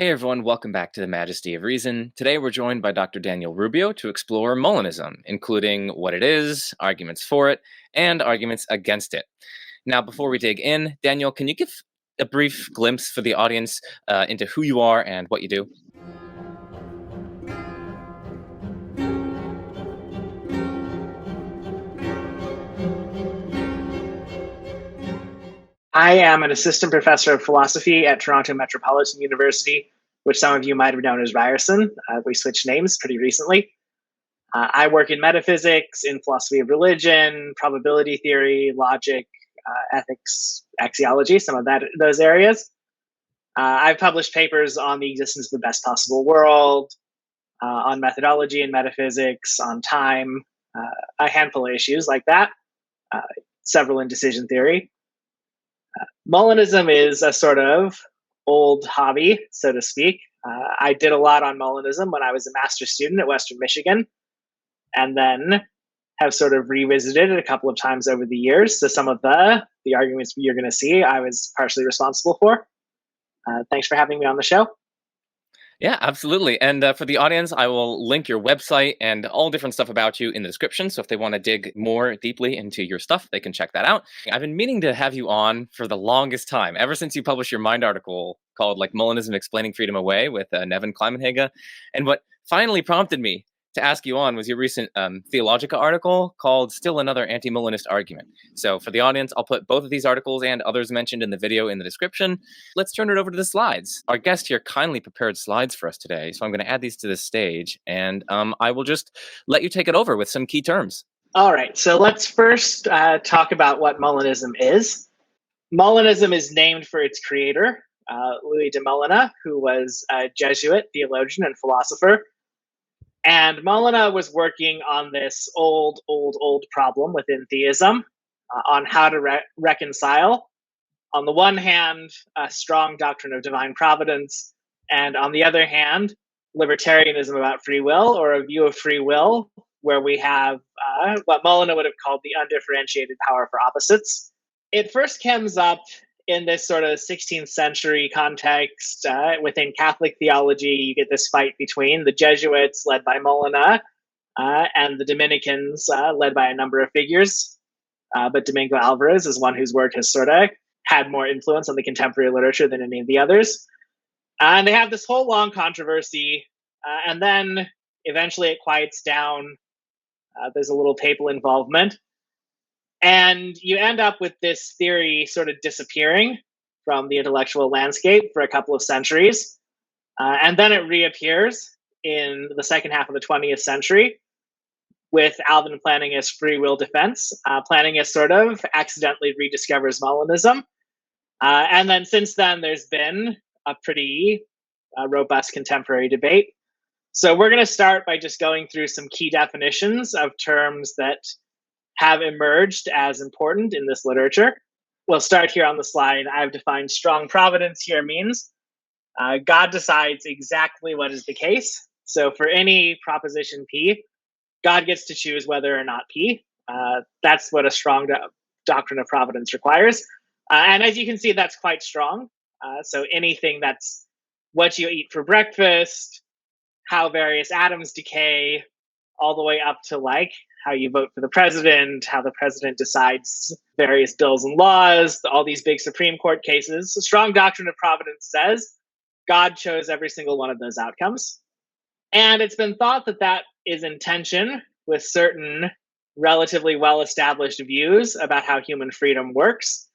Hey everyone, welcome back to the Majesty of Reason. Today we're joined by Dr. Daniel Rubio to explore Molinism, including what it is, arguments for it, and arguments against it. Now, before we dig in, Daniel, can you give a brief glimpse for the audience into who you are and what you do? I am an assistant professor of philosophy at Toronto Metropolitan University, which some of you might have known as Ryerson. We switched names pretty recently. I work in metaphysics, in philosophy of religion, probability theory, logic, ethics, axiology, some of those areas. I've published papers on the existence of the best possible world, on methodology and metaphysics, on time, a handful of issues like that, several in decision theory. Molinism is a sort of old hobby, so to speak. I did a lot on Molinism when I was a master's student at Western Michigan, and then have sort of revisited it a couple of times over the years. So some of the arguments you're going to see, I was partially responsible for. Thanks for having me on the show. Yeah, absolutely. And for the audience, I will link your website and all different stuff about you in the description. So if they want to dig more deeply into your stuff, they can check that out. I've been meaning to have you on for the longest time, ever since you published your Mind article called Molinism Explaining Freedom Away with Nevin Kleimenhage. And what finally prompted me to ask you on was your recent Theological article called Still Another Anti-Molinist Argument. So for the audience, I'll put both of these articles and others mentioned in the video in the description. Let's turn it over to the slides. Our guest here kindly prepared slides for us today, so I'm going to add these to the stage, and I will just let you take it over with some key terms. All right, so let's first talk about what Molinism is. Molinism is named for its creator, Louis de Molina, who was a Jesuit theologian and philosopher. And Molina was working on this old problem within theism, on how to reconcile, on the one hand, a strong doctrine of divine providence, and on the other hand, libertarianism about free will, or a view of free will where we have what Molina would have called the undifferentiated power for opposites. It first comes up in this sort of 16th century context. Within Catholic theology, you get this fight between the Jesuits, led by Molina, and the Dominicans, led by a number of figures. But Domingo Alvarez is one whose work has sort of had more influence on the contemporary literature than any of the others. And they have this whole long controversy, and then eventually it quiets down. There's a little papal involvement. And you end up with this theory sort of disappearing from the intellectual landscape for a couple of centuries. And then it reappears in the second half of the 20th century with Alvin Plantinga's Free Will Defense. Plantinga sort of accidentally rediscovers Molinism. And then since then, there's been a pretty robust contemporary debate. So we're going to start by just going through some key definitions of terms that have emerged as important in this literature. We'll start here on the slide. I've defined strong providence here means God decides exactly what is the case. So for any proposition P, God gets to choose whether or not P. That's what a strong doctrine of providence requires. And as you can see, that's quite strong. So anything that's what you eat for breakfast, how various atoms decay, all the way up to how you vote for the president, how the president decides various bills and laws, all these big Supreme Court cases. A strong doctrine of providence says God chose every single one of those outcomes. And it's been thought that that is in tension with certain relatively well-established views about how human freedom works.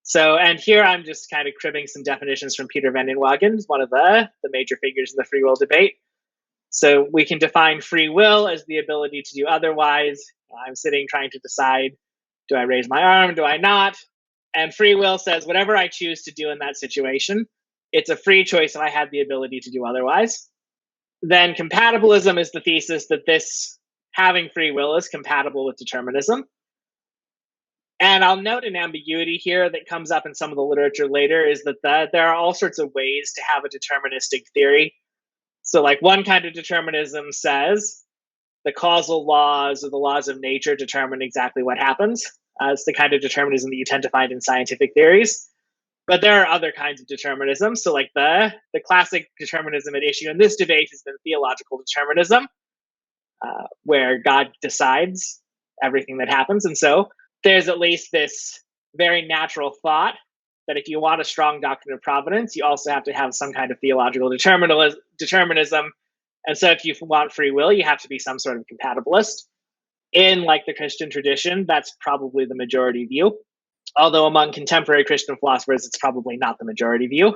So, and here I'm just kind of cribbing some definitions from Peter van den Wagen, one of the major figures in the free will debate. So we can define free will as the ability to do otherwise. I'm sitting trying to decide, do I raise my arm? Do I not? And free will says whatever I choose to do in that situation, it's a free choice if I had the ability to do otherwise. Then compatibilism is the thesis that this having free will is compatible with determinism. And I'll note an ambiguity here that comes up in some of the literature later is that there are all sorts of ways to have a deterministic theory. So one kind of determinism says the causal laws or the laws of nature determine exactly what happens. It's the kind of determinism that you tend to find in scientific theories. But there are other kinds of determinism. So like the classic determinism at issue in this debate has been theological determinism, where God decides everything that happens. And so there's at least this very natural thought that if you want a strong doctrine of providence, you also have to have some kind of theological determinism. And so if you want free will, you have to be some sort of compatibilist. In like the Christian tradition, that's probably the majority view. Although among contemporary Christian philosophers, it's probably not the majority view,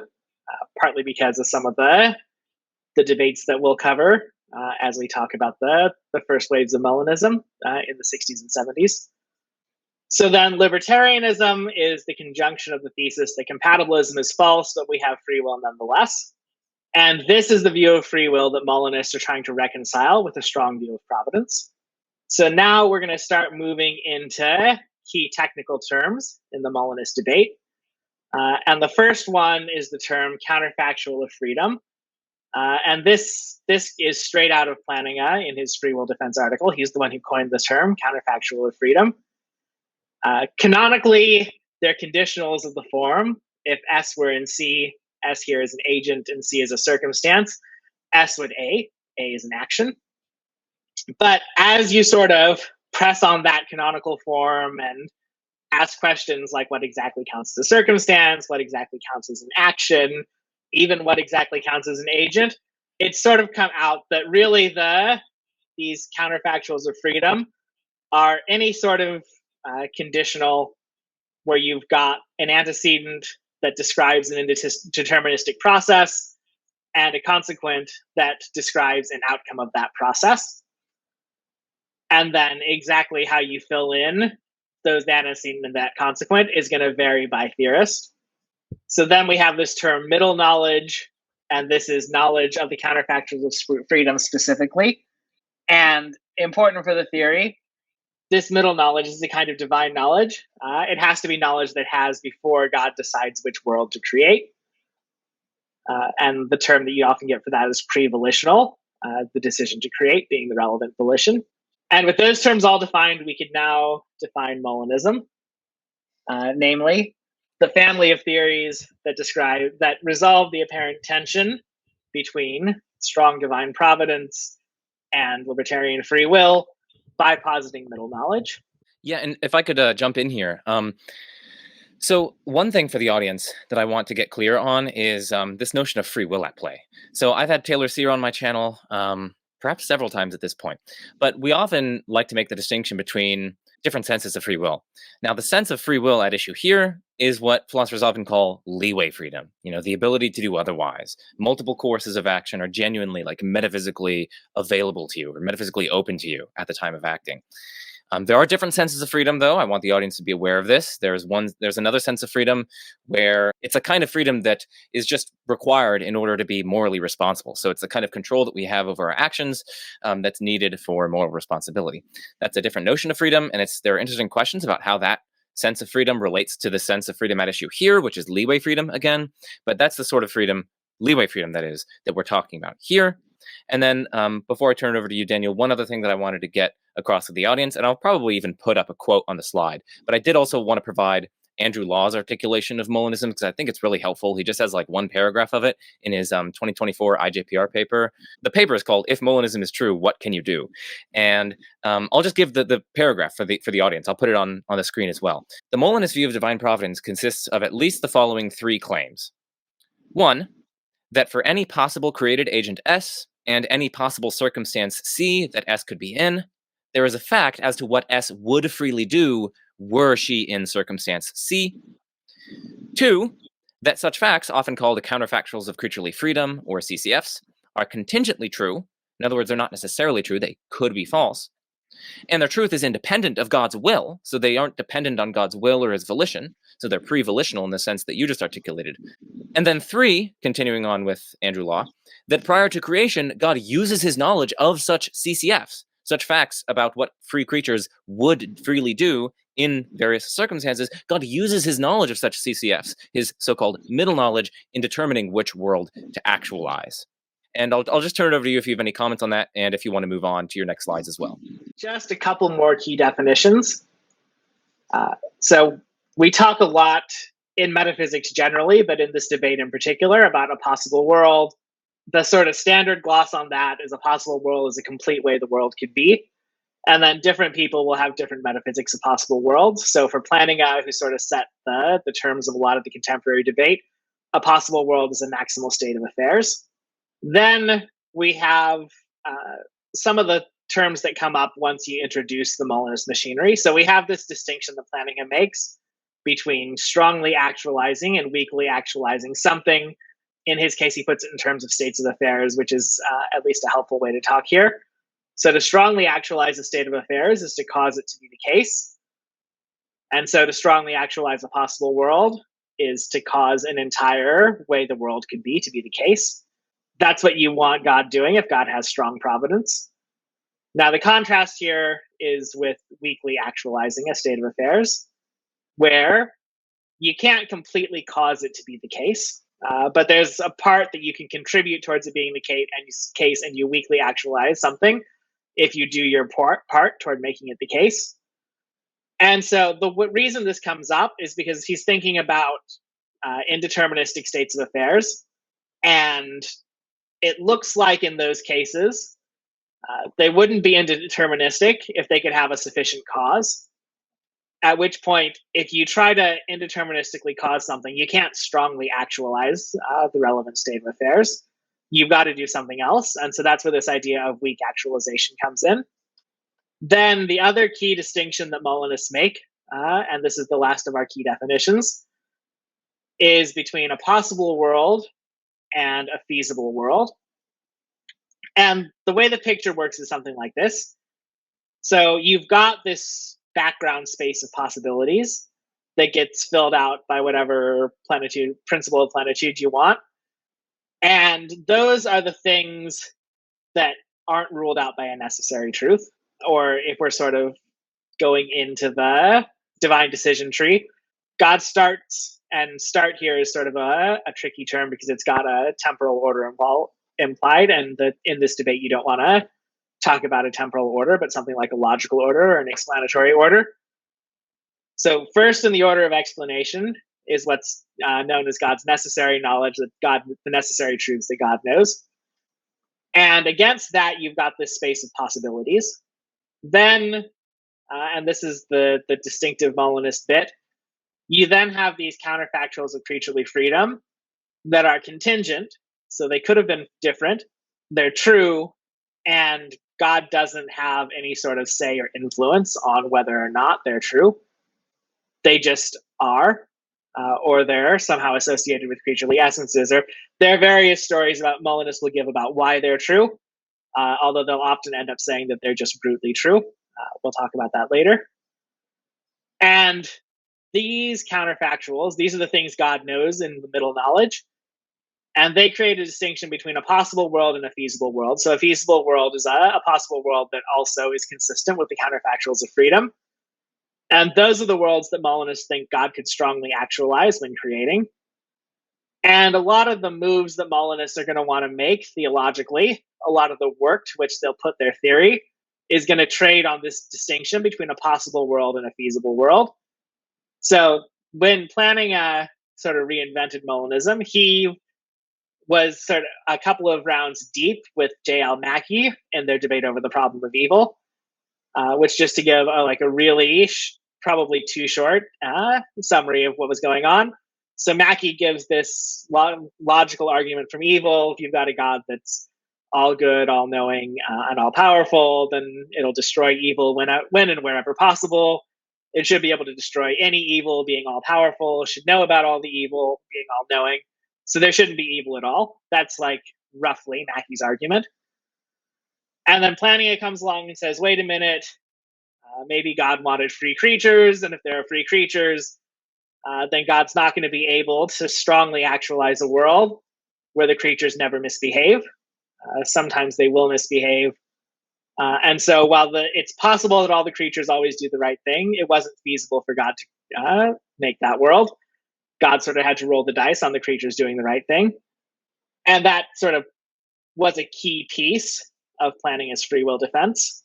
partly because of some of the debates that we'll cover as we talk about the first waves of Molinism in the 60s and 70s. So then libertarianism is the conjunction of the thesis that compatibilism is false, but we have free will nonetheless. And this is the view of free will that Molinists are trying to reconcile with a strong view of providence. So now we're going to start moving into key technical terms in the Molinist debate. And the first one is the term counterfactual of freedom. And this is straight out of Plantinga in his free will defense article. He's the one who coined the term counterfactual of freedom. Canonically, they're conditionals of the form. If S were in C, S here is an agent and C is a circumstance, S would A is an action. But as you sort of press on that canonical form and ask questions like what exactly counts as a circumstance, what exactly counts as an action, even what exactly counts as an agent, it's sort of come out that really these counterfactuals of freedom are any sort of conditional where you've got an antecedent that describes an deterministic process and a consequent that describes an outcome of that process. And then exactly how you fill in those antecedent and that consequent is going to vary by theorist. So then we have this term middle knowledge, and this is knowledge of the counterfactuals of freedom specifically. And important for the theory, this middle knowledge is a kind of divine knowledge. It has to be knowledge that has before God decides which world to create. And the term that you often get for that is pre-volitional, the decision to create being the relevant volition. And with those terms all defined, we could now define Molinism, namely the family of theories that resolve the apparent tension between strong divine providence and libertarian free will by positing middle knowledge. Yeah, and if I could jump in here. So one thing for the audience that I want to get clear on is this notion of free will at play. So I've had Taylor Sear on my channel, perhaps several times at this point, but we often like to make the distinction between different senses of free will. Now, the sense of free will at issue here is what philosophers often call leeway freedom, the ability to do otherwise. Multiple courses of action are genuinely like metaphysically available to you or metaphysically open to you at the time of acting. There are different senses of freedom, though. I want the audience to be aware of this. There's another sense of freedom where it's a kind of freedom that is just required in order to be morally responsible. So it's the kind of control that we have over our actions that's needed for moral responsibility. That's a different notion of freedom, and there are interesting questions about how that sense of freedom relates to the sense of freedom at issue here, which is leeway freedom again. But that's the sort of freedom, leeway freedom that is, that we're talking about here. And then before I turn it over to you, Daniel, one other thing that I wanted to get across to the audience, and I'll probably even put up a quote on the slide, but I did also want to provide Andrew Law's articulation of Molinism because I think it's really helpful. He just has like one paragraph of it in his 2024 IJPR paper. The paper is called "If Molinism is True, What Can You Do?" And I'll just give the paragraph for the audience. I'll put it on the screen as well. The Molinist view of divine providence consists of at least the following three claims. One, that for any possible created agent S and any possible circumstance C that S could be in, there is a fact as to what S would freely do were she in circumstance C. Two, that such facts, often called the counterfactuals of creaturely freedom, or CCFs, are contingently true. In other words, they're not necessarily true, they could be false. And their truth is independent of God's will, so they aren't dependent on God's will or his volition, so they're pre-volitional in the sense that you just articulated. And then three, continuing on with Andrew Law, that prior to creation, God uses his knowledge of such CCFs, such facts about what free creatures would freely do in various circumstances. God uses his knowledge of such CCFs, his so-called middle knowledge, in determining which world to actualize. And I'll just turn it over to you if you have any comments on that, and if you want to move on to your next slides as well. Just a couple more key definitions. So we talk a lot in metaphysics generally, but in this debate in particular about a possible world, the sort of standard gloss on that is a possible world is a complete way the world could be. And then different people will have different metaphysics of possible worlds. So for Plantinga, who sort of set the terms of a lot of the contemporary debate, a possible world is a maximal state of affairs. Then we have some of the terms that come up once you introduce the Molinist machinery. So we have this distinction that Plantinga makes between strongly actualizing and weakly actualizing something. In his case, he puts it in terms of states of affairs, which is at least a helpful way to talk here. So to strongly actualize a state of affairs is to cause it to be the case. And so to strongly actualize a possible world is to cause an entire way the world could be to be the case. That's what you want God doing if God has strong providence. Now, the contrast here is with weakly actualizing a state of affairs, where you can't completely cause it to be the case, but there's a part that you can contribute towards it being the case, and you weakly actualize something if you do your part toward making it the case. And so the reason this comes up is because he's thinking about indeterministic states of affairs, and it looks like in those cases, they wouldn't be indeterministic if they could have a sufficient cause. At which point, if you try to indeterministically cause something, you can't strongly actualize the relevant state of affairs. You've got to do something else. And so that's where this idea of weak actualization comes in. Then the other key distinction that Molinists make, and this is the last of our key definitions, is between a possible world and a feasible world. And the way the picture works is something like this. So you've got this background space of possibilities that gets filled out by whatever principle of plenitude you want. And those are the things that aren't ruled out by a necessary truth. Or if we're sort of going into the divine decision tree, God starts, and start here is sort of a tricky term because it's got a temporal order implied. And in this debate, you don't want to talk about a temporal order, but something like a logical order or an explanatory order. So first in the order of explanation is what's known as God's necessary knowledge, the necessary truths that God knows. And against that, you've got this space of possibilities. Then, and this is the distinctive Molinist bit, you then have these counterfactuals of creaturely freedom that are contingent. So they could have been different. They're true. And God doesn't have any sort of say or influence on whether or not they're true. They just are, or they're somehow associated with creaturely essences. Or there are various stories about Molinists will give about why they're true, although they'll often end up saying that they're just brutally true. We'll talk about that later. And these counterfactuals, these are the things God knows in the middle knowledge. And they create a distinction between a possible world and a feasible world. So a feasible world is a possible world that also is consistent with the counterfactuals of freedom. And those are the worlds that Molinists think God could strongly actualize when creating. And a lot of the moves that Molinists are going to want to make theologically, a lot of the work to which they'll put their theory, is going to trade on this distinction between a possible world and a feasible world. So when Plantinga sort of reinvented Molinism, he was sort of a couple of rounds deep with J.L. Mackie in their debate over the problem of evil, which, just to give a really probably too short summary of what was going on. So Mackie gives this logical argument from evil. If you've got a God that's all good, all knowing, and all powerful, then it'll destroy evil when and wherever possible. It should be able to destroy any evil, being all powerful, should know about all the evil, being all knowing. So there shouldn't be evil at all. That's roughly Mackie's argument. And then Plantinga comes along and says, wait a minute, maybe God wanted free creatures. And if there are free creatures, then God's not going to be able to strongly actualize a world where the creatures never misbehave. Sometimes they will misbehave. And so while it's possible that all the creatures always do the right thing, it wasn't feasible for God to make that world. God sort of had to roll the dice on the creatures doing the right thing. And that sort of was a key piece of Plantinga's free will defense,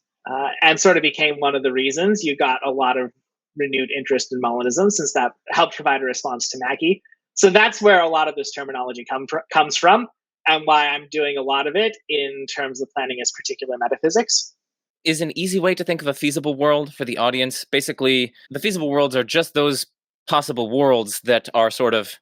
and sort of became one of the reasons you got a lot of renewed interest in Molinism, since that helped provide a response to Mackey. So that's where a lot of this terminology comes from, and why I'm doing a lot of it in terms of planning as particular metaphysics. Is an easy way to think of a feasible world for the audience? Basically, the feasible worlds are just those possible worlds that are sort of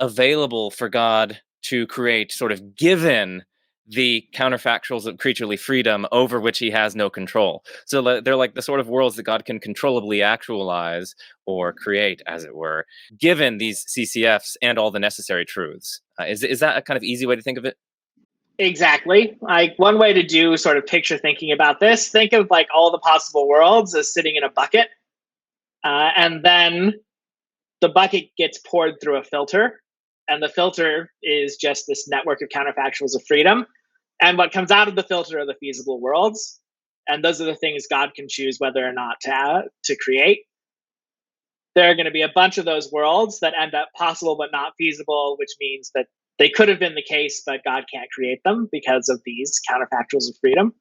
available for God to create, sort of given the counterfactuals of creaturely freedom over which he has no control. So they're like the sort of worlds that God can controllably actualize or create, as it were, given these CCFs and all the necessary truths. Is that a kind of easy way to think of it? Exactly. Like, one way to do sort of picture thinking about this, think of like all the possible worlds as sitting in a bucket, and then the bucket gets poured through a filter, and the filter is just this network of counterfactuals of freedom. And what comes out of the filter are the feasible worlds, and those are the things God can choose whether or not to create. There are going to be a bunch of those worlds that end up possible but not feasible, which means that they could have been the case, but God can't create them because of these counterfactuals of freedom.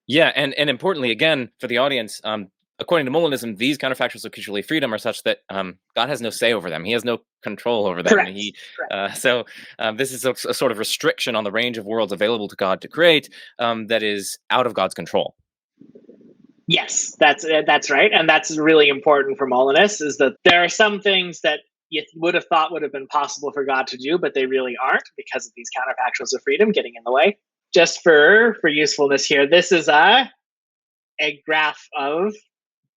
Yeah, and importantly, again, for the audience, according to Molinism, these counterfactuals of creaturely freedom are such that God has no say over them. He has no control over them. Correct. So this is a sort of restriction on the range of worlds available to God to create that is out of God's control. Yes, that's right, and that's really important for Molinists, is that there are some things that you would have thought would have been possible for God to do, but they really aren't because of these counterfactuals of freedom getting in the way. Just for usefulness here, this is a graph of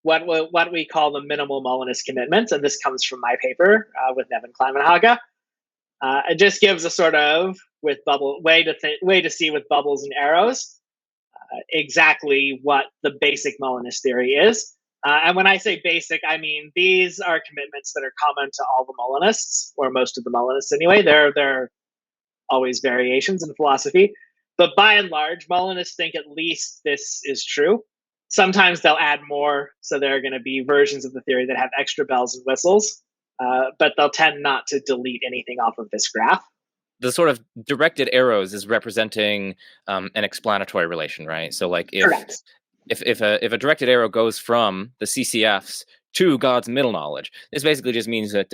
what we call the minimal Molinist commitments, and this comes from my paper with Nevin Klimenhaga. It just gives a sort of way to see with bubbles and arrows exactly what the basic Molinist theory is. And when I say basic, I mean these are commitments that are common to all the Molinists, or most of the Molinists anyway. There are always variations in philosophy, but by and large, Molinists think at least this is true. Sometimes they'll add more, so there are going to be versions of the theory that have extra bells and whistles, but they'll tend not to delete anything off of this graph. The sort of directed arrows is representing an explanatory relation, right? So, like, Correct. if a directed arrow goes from the CCFs to God's middle knowledge, this basically just means that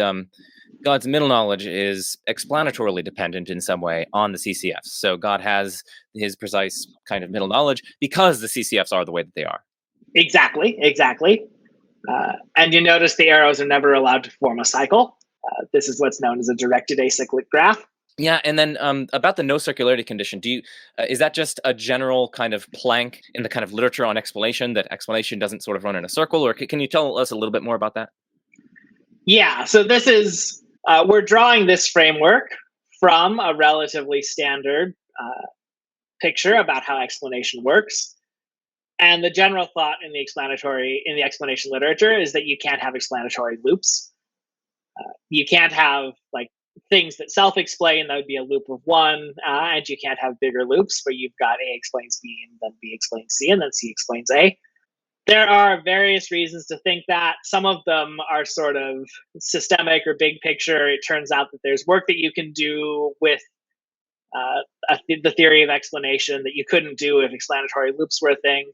God's middle knowledge is explanatorily dependent in some way on the CCFs. So God has his precise kind of middle knowledge because the CCFs are the way that they are. Exactly. And you notice the arrows are never allowed to form a cycle. This is what's known as a directed acyclic graph. Yeah, and then about the no circularity condition, is that just a general kind of plank in the kind of literature on explanation, that explanation doesn't sort of run in a circle, or can you tell us a little bit more about that? Yeah, so this is, we're drawing this framework from a relatively standard picture about how explanation works. And the general thought in the explanation literature is that you can't have explanatory loops. You can't have like things that self-explain, that would be a loop of one, and you can't have bigger loops where you've got A explains B, and then B explains C, and then C explains A. There are various reasons to think that. Some of them are sort of systemic or big picture. It turns out that there's work that you can do with the theory of explanation that you couldn't do if explanatory loops were a thing.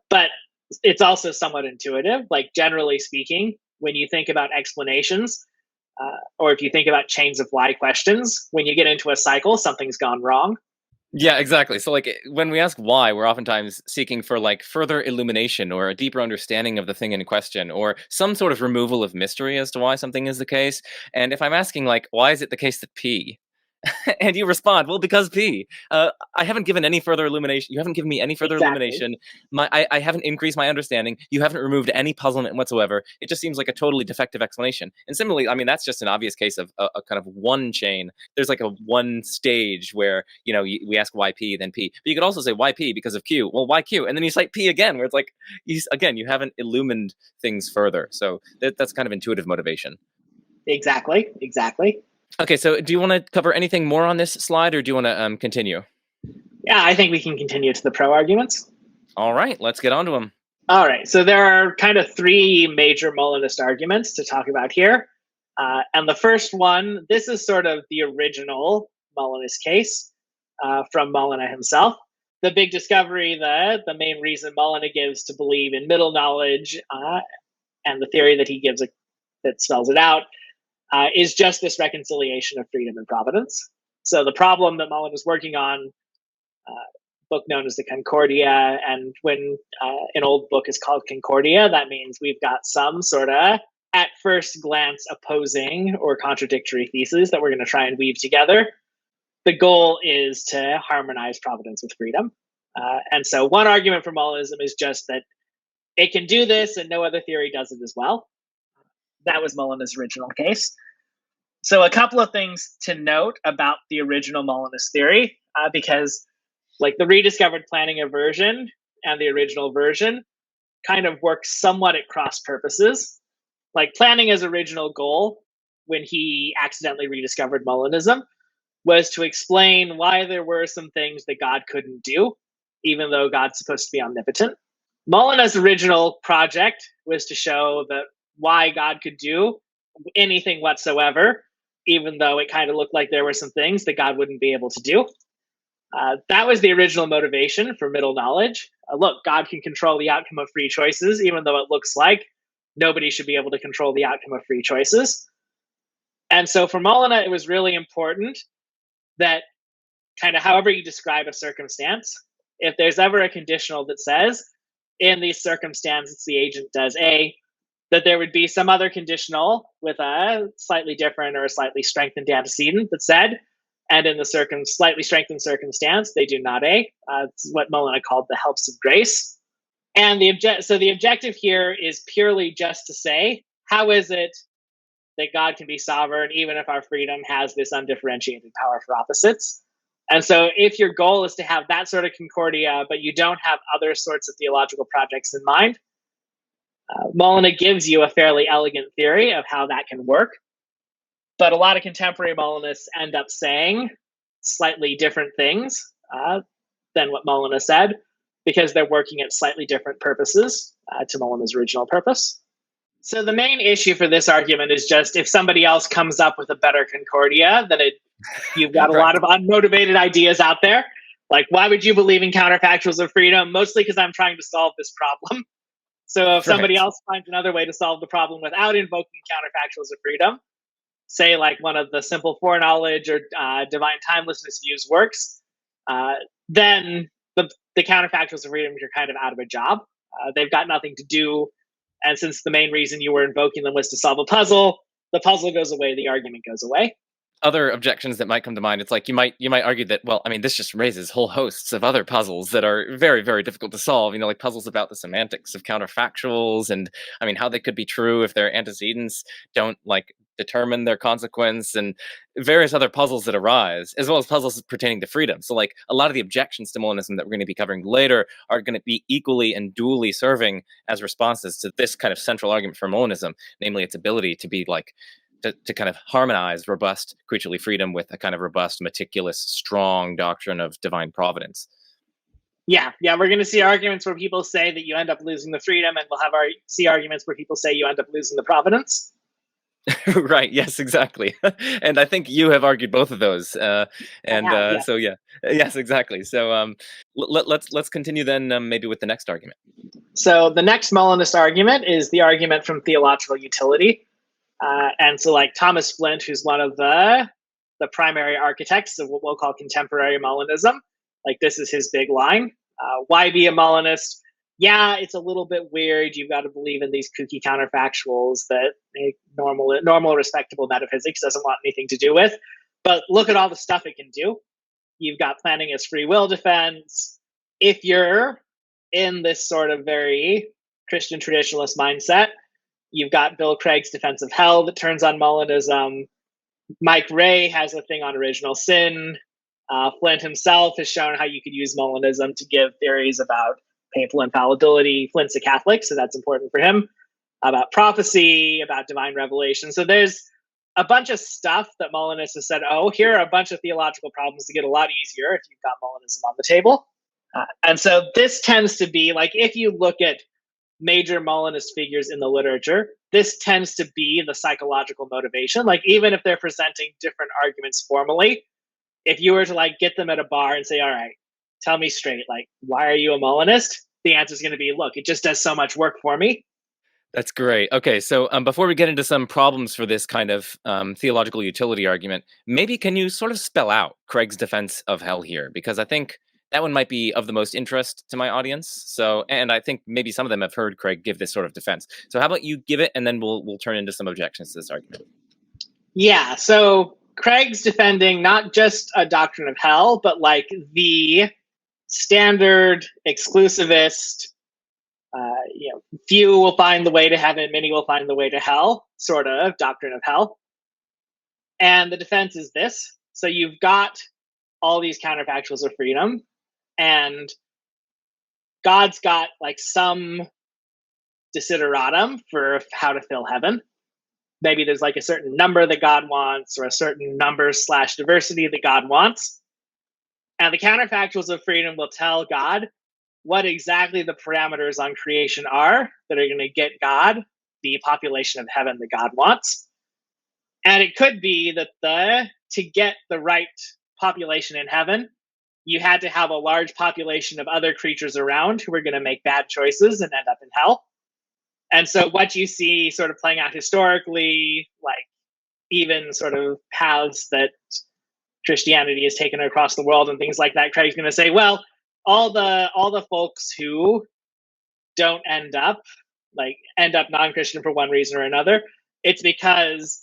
But it's also somewhat intuitive. Like, generally speaking, when you think about explanations, or if you think about chains of why questions, when you get into a cycle, something's gone wrong. Yeah, exactly. So, like, when we ask why, we're oftentimes seeking for like further illumination or a deeper understanding of the thing in question, or some sort of removal of mystery as to why something is the case. And if I'm asking, like, why is it the case that P? And you respond, well, because P. I haven't given any further illumination. You haven't given me any further illumination. I haven't increased my understanding. You haven't removed any puzzlement whatsoever. It just seems like a totally defective explanation. And similarly, I mean, that's just an obvious case of a kind of one chain. There's like a one stage where, we ask why P, then P. But you could also say why P because of Q. Well, why Q? And then you cite P again, where it's like, you haven't illumined things further. So that's kind of intuitive motivation. Exactly. Okay, so do you want to cover anything more on this slide, or do you want to continue? Yeah, I think we can continue to the pro arguments. All right, let's get on to them. All right, so there are kind of three major Molinist arguments to talk about here. And the first one, this is sort of the original Molinist case from Molina himself. The big discovery, the main reason Molina gives to believe in middle knowledge and the theory that he gives that spells it out is just this reconciliation of freedom and providence. So the problem that Molina is working on, book known as the Concordia, and when an old book is called Concordia, that means we've got some sort of, at first glance, opposing or contradictory theses that we're going to try and weave together. The goal is to harmonize providence with freedom. And so one argument for Molinism is just that it can do this and no other theory does it as well. That was Molina's original case. So a couple of things to note about the original Molinist theory, because like the rediscovered planning version and the original version kind of work somewhat at cross purposes. Like Planning's original goal when he accidentally rediscovered Molinism was to explain why there were some things that God couldn't do, even though God's supposed to be omnipotent. Molina's original project was to show that why God could do anything whatsoever, even though it kind of looked like there were some things that God wouldn't be able to do. That was the original motivation for middle knowledge. Look, God can control the outcome of free choices, even though it looks like nobody should be able to control the outcome of free choices. And so for Molina, it was really important that kind of however you describe a circumstance, if there's ever a conditional that says, in these circumstances, the agent does A, that there would be some other conditional with a slightly different or a slightly strengthened antecedent that said, and in the slightly strengthened circumstance, they do not A. It's what Molina called the helps of grace. And so the objective here is purely just to say, how is it that God can be sovereign even if our freedom has this undifferentiated power for opposites? And so if your goal is to have that sort of concordia, but you don't have other sorts of theological projects in mind, Molina gives you a fairly elegant theory of how that can work. But a lot of contemporary Molinists end up saying slightly different things than what Molina said, because they're working at slightly different purposes to Molina's original purpose. So the main issue for this argument is just if somebody else comes up with a better concordia, then you've got a lot of unmotivated ideas out there. Like, why would you believe in counterfactuals of freedom? Mostly because I'm trying to solve this problem. So if somebody else finds another way to solve the problem without invoking counterfactuals of freedom, say like one of the simple foreknowledge or divine timelessness views works, then the counterfactuals of freedom are kind of out of a job. They've got nothing to do. And since the main reason you were invoking them was to solve a puzzle, the puzzle goes away, the argument goes away. Other objections that might come to mind, it's like you might argue that, well, I mean, this just raises whole hosts of other puzzles that are very, very difficult to solve, like puzzles about the semantics of counterfactuals, and I mean, how they could be true if their antecedents don't like determine their consequence, and various other puzzles that arise, as well as puzzles pertaining to freedom. So like a lot of the objections to Molinism that we're going to be covering later are going to be equally and dually serving as responses to this kind of central argument for Molinism, namely its ability to be like to kind of harmonize robust creaturely freedom with a kind of robust, meticulous, strong doctrine of divine providence. Yeah, we're going to see arguments where people say that you end up losing the freedom, and we'll see arguments where people say you end up losing the providence. Right. Yes, exactly. And I think you have argued both of those. So yeah, yes, exactly. So let's continue then maybe with the next argument. So the next Molinist argument is the argument from theological utility. And so like Thomas Flint, who's one of the primary architects of what we'll call contemporary Molinism, like this is his big line. Why be a Molinist? Yeah, it's a little bit weird. You've got to believe in these kooky counterfactuals that normal respectable metaphysics doesn't want anything to do with. But look at all the stuff it can do. You've got planning as free will defense. If you're in this sort of very Christian traditionalist mindset, you've got Bill Craig's Defense of Hell that turns on Molinism. Mike Ray has a thing on original sin. Flint himself has shown how you could use Molinism to give theories about papal infallibility. Flint's a Catholic, so that's important for him. About prophecy, about divine revelation. So there's a bunch of stuff that Molinist has said, oh, here are a bunch of theological problems that get a lot easier if you've got Molinism on the table. And so this tends to be, like, if you look at major Molinist figures in the literature, this tends to be the psychological motivation. Like, even if they're presenting different arguments formally, if you were to like get them at a bar and say, all right, tell me straight, like, why are you a Molinist? The answer is going to be, look, it just does so much work for me. That's great. Okay, so before we get into some problems for this kind of theological utility argument, maybe can you sort of spell out Craig's defense of hell here? Because I think that one might be of the most interest to my audience. So, and I think maybe some of them have heard Craig give this sort of defense. So, how about you give it, and then we'll turn into some objections to this argument. Yeah, so Craig's defending not just a doctrine of hell, but like the standard exclusivist, few will find the way to heaven, many will find the way to hell, sort of doctrine of hell. And the defense is this. So you've got all these counterfactuals of freedom, and God's got like some desideratum for how to fill heaven. Maybe there's like a certain number that God wants, or a certain number / diversity that God wants. And the counterfactuals of freedom will tell God what exactly the parameters on creation are that are going to get God the population of heaven that God wants. And it could be that to get the right population in heaven, you had to have a large population of other creatures around who were going to make bad choices and end up in hell. And so what you see sort of playing out historically, like even sort of paths that Christianity has taken across the world and things like that, Craig's going to say, well, all the folks who don't end up non-Christian for one reason or another, it's because,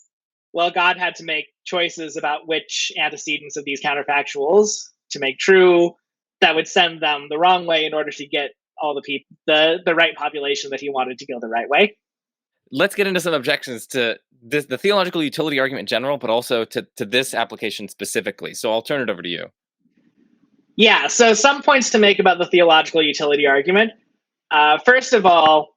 well, God had to make choices about which antecedents of these counterfactuals to make true that would send them the wrong way in order to get all the people, the right population that he wanted to go the right way. Let's get into some objections to this, the theological utility argument in general, but also to this application specifically. So I'll turn it over to you. Yeah, so some points to make about the theological utility argument. First of all,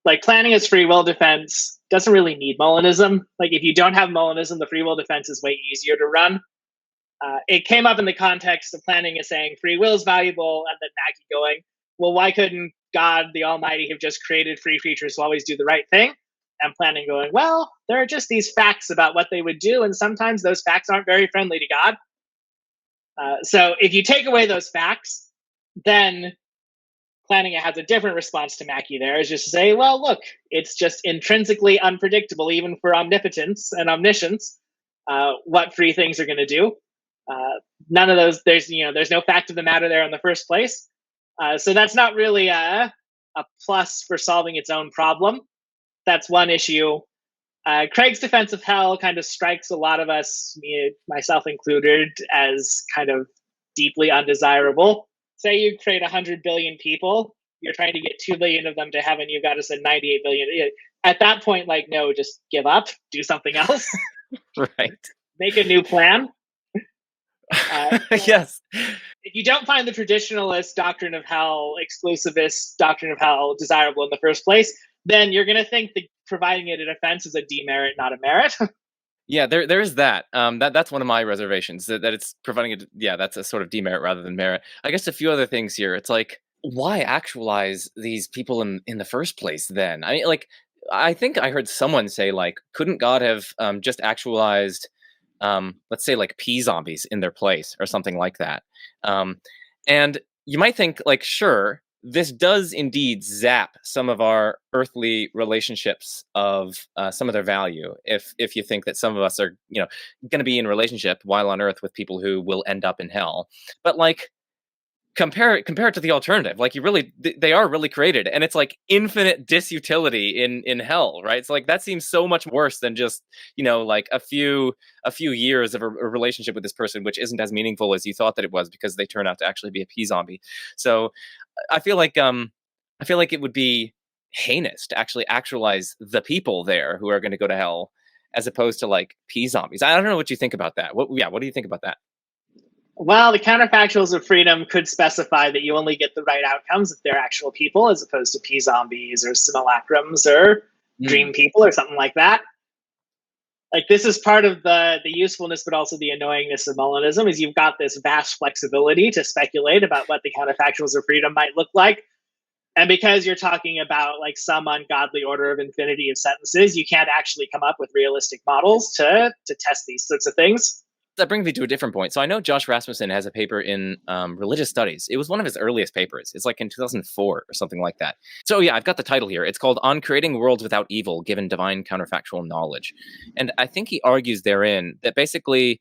like planning as free will defense doesn't really need Molinism. Like if you don't have Molinism, the free will defense is way easier to run. It came up in the context of planning as saying free will is valuable, and then Mackey going, well, why couldn't God the Almighty have just created free creatures who always do the right thing? And planning going, well, there are just these facts about what they would do, and sometimes those facts aren't very friendly to God. So if you take away those facts, then planning has a different response to Mackey there, is just to say, well, look, it's just intrinsically unpredictable, even for omnipotence and omniscience, what free things are going to do. None of those, there's no fact of the matter there in the first place. So that's not really a plus for solving its own problem. That's one issue. Craig's defense of hell kind of strikes a lot of us, me, myself included, as kind of deeply undesirable. Say you create 100 billion people, you're trying to get 2 billion of them to heaven, you've got to send 98 billion. At that point, like, no, just give up, do something else. Right. Make a new plan. Yes. If you don't find the traditionalist doctrine of hell, exclusivist doctrine of hell desirable in the first place, then you're going to think that providing it a defense is a demerit, not a merit. Yeah, there is that. That's one of my reservations, that it's providing it. Yeah, that's a sort of demerit rather than merit. I guess a few other things here. It's like, why actualize these people in the first place then? I mean, like, I think I heard someone say, like, couldn't God have just actualized, let's say, like, pea zombies in their place or something like that? And you might think, like, sure, this does indeed zap some of our earthly relationships of some of their value. If you think that some of us are, going to be in relationship while on earth with people who will end up in hell, but like compare it to the alternative. Like they are really created, and it's like infinite disutility in hell, right? So like that seems so much worse than just like a few years of a relationship with this person, which isn't as meaningful as you thought that it was because they turn out to actually be a pea zombie. So I feel like it would be heinous to actually actualize the people there who are going to go to hell, as opposed to like pea zombies. I don't know what you think about that. What do you think about that? Well, the counterfactuals of freedom could specify that you only get the right outcomes if they're actual people, as opposed to pea zombies or simulacrums or dream people or something like that. Like, this is part of the usefulness, but also the annoyingness of Molinism, is you've got this vast flexibility to speculate about what the counterfactuals of freedom might look like. And because you're talking about like some ungodly order of infinity of sentences, you can't actually come up with realistic models to test these sorts of things. That brings me to a different point. So I know Josh Rasmussen has a paper in religious studies. It was one of his earliest papers. It's like in 2004 or something like that. So yeah, I've got the title here. It's called On Creating Worlds Without Evil, Given Divine Counterfactual Knowledge. And I think he argues therein that basically,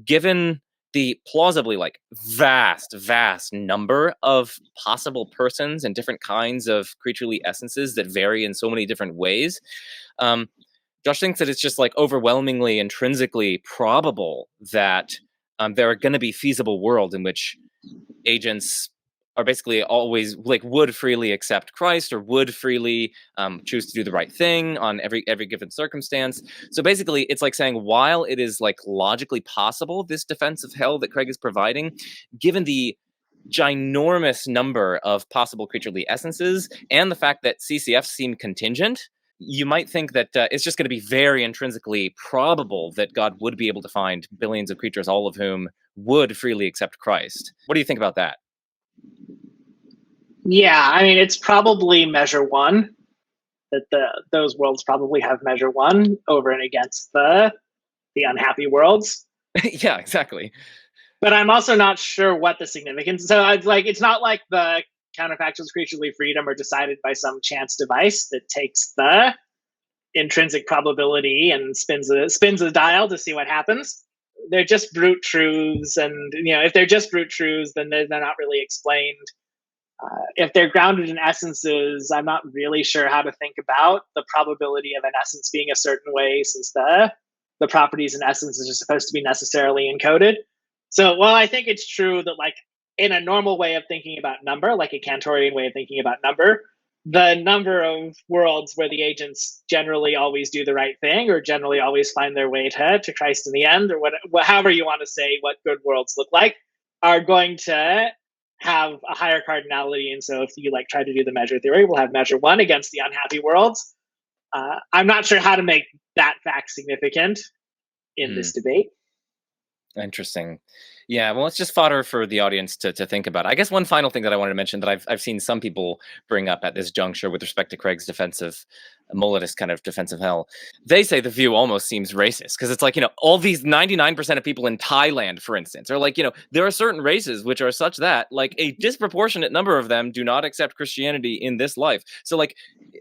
given the plausibly like vast number of possible persons and different kinds of creaturely essences that vary in so many different ways, Josh thinks that it's just like overwhelmingly intrinsically probable that there are going to be feasible worlds in which agents are basically always like would freely accept Christ or would freely choose to do the right thing on every given circumstance. So basically, it's like saying, while it is like logically possible, this defense of hell that Craig is providing, given the ginormous number of possible creaturely essences and the fact that CCFs seem contingent, you might think that it's just going to be very intrinsically probable that God would be able to find billions of creatures, all of whom would freely accept Christ. What do you think about that? Yeah, I mean, it's probably measure one, that those worlds probably have measure one over and against the unhappy worlds. Yeah, exactly. But I'm also not sure what the significance. So it's not like the counterfactuals creaturely freedom are decided by some chance device that takes the intrinsic probability and spins a dial to see what happens. They're just brute truths, and if they're just brute truths, then they're not really explained. If they're grounded in essences, I'm not really sure how to think about the probability of an essence being a certain way, since the properties in essences are supposed to be necessarily encoded. So, well, I think it's true that, like, in a normal way of thinking about number, like a Cantorian way of thinking about number, the number of worlds where the agents generally always do the right thing or generally always find their way to Christ in the end, or however you want to say what good worlds look like, are going to have a higher cardinality. And so if you try to do the measure theory, we'll have measure one against the unhappy worlds. I'm not sure how to make that fact significant in this debate. Interesting. Yeah, well, it's just fodder for the audience to think about. I guess one final thing that I wanted to mention that I've seen some people bring up at this juncture with respect to Craig's defensive, Molinist kind of defensive hell. They say the view almost seems racist because it's like, all these 99% of people in Thailand, for instance, are like, there are certain races which are such that like a disproportionate number of them do not accept Christianity in this life. So like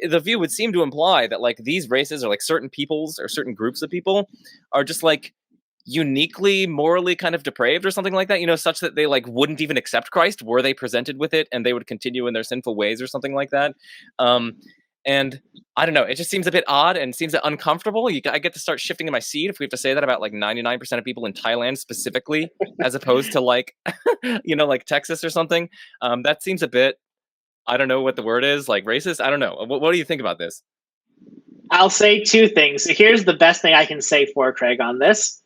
the view would seem to imply that like these races or like certain peoples or certain groups of people are just like uniquely morally kind of depraved or something like that, such that they like wouldn't even accept Christ were they presented with it, and they would continue in their sinful ways or something like that. And I don't know, it just seems a bit odd and seems uncomfortable. I get to start shifting in my seat if we have to say that about like 99% of people in Thailand specifically, as opposed to like, like Texas or something. That seems a bit, I don't know what the word is, like racist. I don't know. What do you think about this? I'll say two things. Here's the best thing I can say for Craig on this.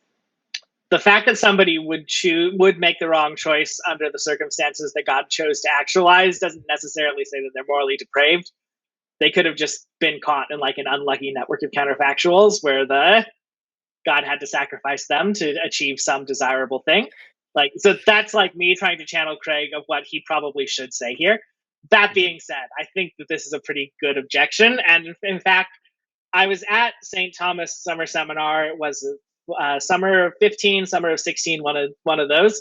The fact that somebody would make the wrong choice under the circumstances that God chose to actualize doesn't necessarily say that they're morally depraved. They could have just been caught in like an unlucky network of counterfactuals where God had to sacrifice them to achieve some desirable thing. So that's like me trying to channel Craig of what he probably should say here. That being said, I think that this is a pretty good objection. And in fact, I was at St. Thomas Summer Seminar. It was summer of 15, summer of 16, one of those,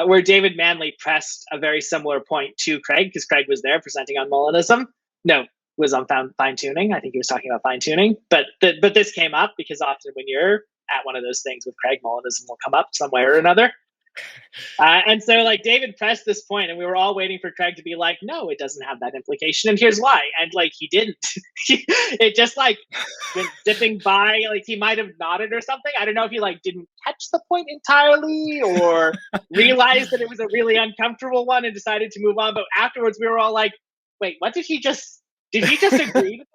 where David Manley pressed a very similar point to Craig, because Craig was there presenting on Molinism. No, was on fine tuning. I think he was talking about fine tuning, but this came up because often when you're at one of those things with Craig, Molinism will come up some way or another. And so like David pressed this point, and we were all waiting for Craig to be like, no, it doesn't have that implication, and here's why. And like he didn't. It just like went zipping by, like he might have nodded or something. I don't know if he like didn't catch the point entirely or realized that it was a really uncomfortable one and decided to move on. But afterwards we were all like, wait, what did he just agree to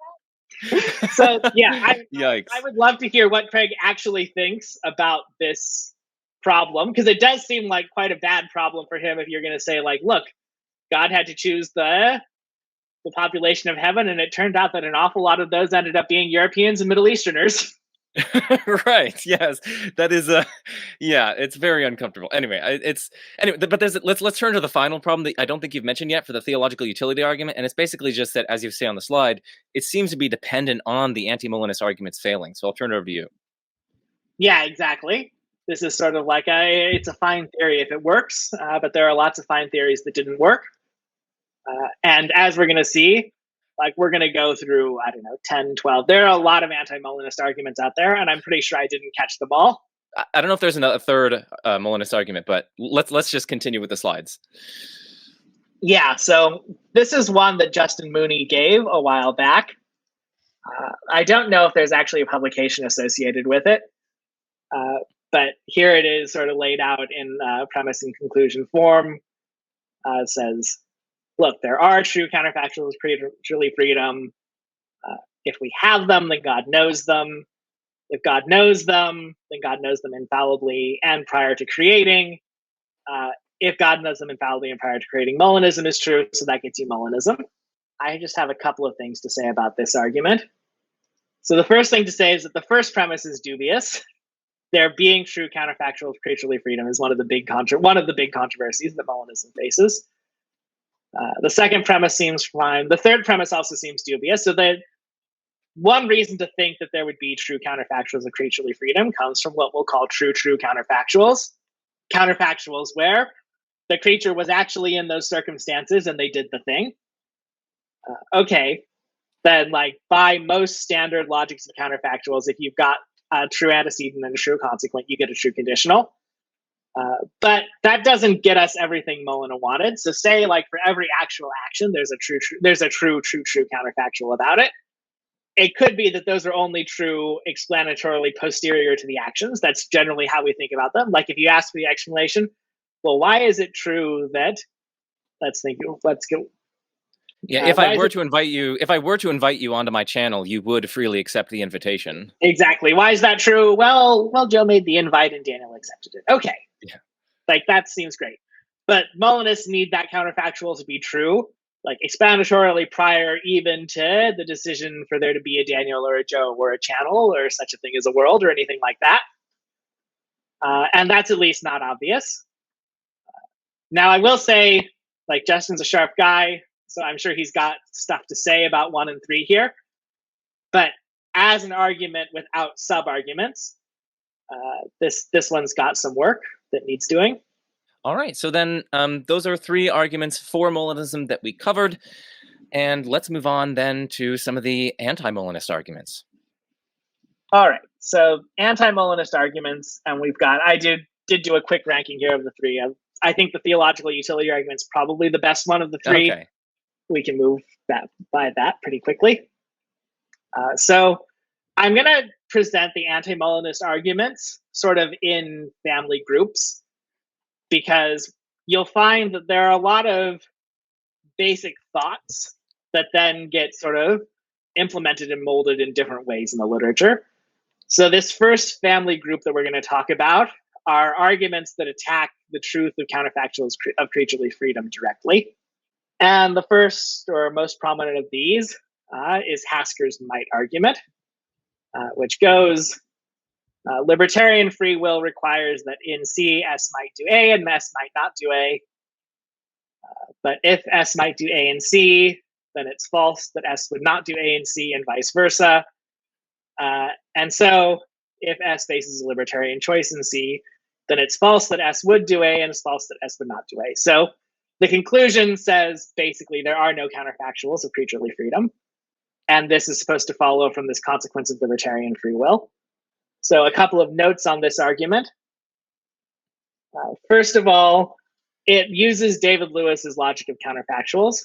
that? So yeah, I would love to hear what Craig actually thinks about this problem, because it does seem like quite a bad problem for him if you're going to say like, look, God had to choose the population of heaven, and it turned out that an awful lot of those ended up being Europeans and Middle Easterners. Right. Yes, that is yeah, it's very uncomfortable. Anyway, but let's turn to the final problem that I don't think you've mentioned yet for the theological utility argument, and it's basically just that, as you say on the slide, it seems to be dependent on the anti-Molinist arguments failing. So I'll turn it over to you. Yeah, exactly. This is sort of like it's a fine theory if it works, but there are lots of fine theories that didn't work. And as we're going to see, like we're going to go through, I don't know, 10, 12. There are a lot of anti-Molinist arguments out there, and I'm pretty sure I didn't catch them all. I don't know if there's a third Molinist argument, but let's just continue with the slides. Yeah, so this is one that Justin Mooney gave a while back. I don't know if there's actually a publication associated with it, but here it is sort of laid out in premise and conclusion form. It says, look, there are true counterfactuals of truly freedom. If we have them, then God knows them. If God knows them, then God knows them infallibly and prior to creating. If God knows them infallibly and prior to creating, Molinism is true, so that gets you Molinism. I just have a couple of things to say about this argument. So the first thing to say is that the first premise is dubious. There being true counterfactuals of creaturely freedom is one of the big controversies that Molinism faces. The second premise seems fine. The third premise also seems dubious. So that one reason to think that there would be true counterfactuals of creaturely freedom comes from what we'll call true counterfactuals. Counterfactuals where the creature was actually in those circumstances and they did the thing. Okay, then like by most standard logics of counterfactuals, if you've got a true antecedent and a true consequent, you get a true conditional. But that doesn't get us everything Molina wanted. So say like for every actual action, there's a true counterfactual about it. It could be that those are only true explanatorily posterior to the actions. That's generally how we think about them. Like if you ask for the explanation, well, why is it true that? Let's go. Yeah, if I were to invite you onto my channel, you would freely accept the invitation. Exactly. Why is that true? Well, Joe made the invite and Daniel accepted it. Okay. Yeah. Like that seems great. But Molinists need that counterfactual to be true, like explanatorily prior even to the decision for there to be a Daniel or a Joe or a channel or such a thing as a world or anything like that. And that's at least not obvious. Now, I will say, like, Justin's a sharp guy, so I'm sure he's got stuff to say about 1 and 3 here. But as an argument without sub-arguments, this one's got some work that needs doing. All right, so then those are 3 arguments for Molinism that we covered. And let's move on then to some of the anti-Molinist arguments. All right, so anti-Molinist arguments, and we've got, I did do a quick ranking here of the 3. I think the theological utility argument is probably the best one of the 3. Okay. We can move by that pretty quickly. So I'm going to present the anti-Molinist arguments sort of in family groups, because you'll find that there are a lot of basic thoughts that then get sort of implemented and molded in different ways in the literature. So this first family group that we're going to talk about are arguments that attack the truth of counterfactuals of creaturely freedom directly. And the first or most prominent of these is Hasker's might argument, which goes, libertarian free will requires that in C, S might do A and S might not do A. But if S might do A and C, then it's false that S would not do A and C and vice versa. And so if S faces a libertarian choice in C, then it's false that S would do A and it's false that S would not do A. So the conclusion says basically there are no counterfactuals of creaturely freedom. And this is supposed to follow from this consequence of libertarian free will. So a couple of notes on this argument. First of all, it uses David Lewis's logic of counterfactuals.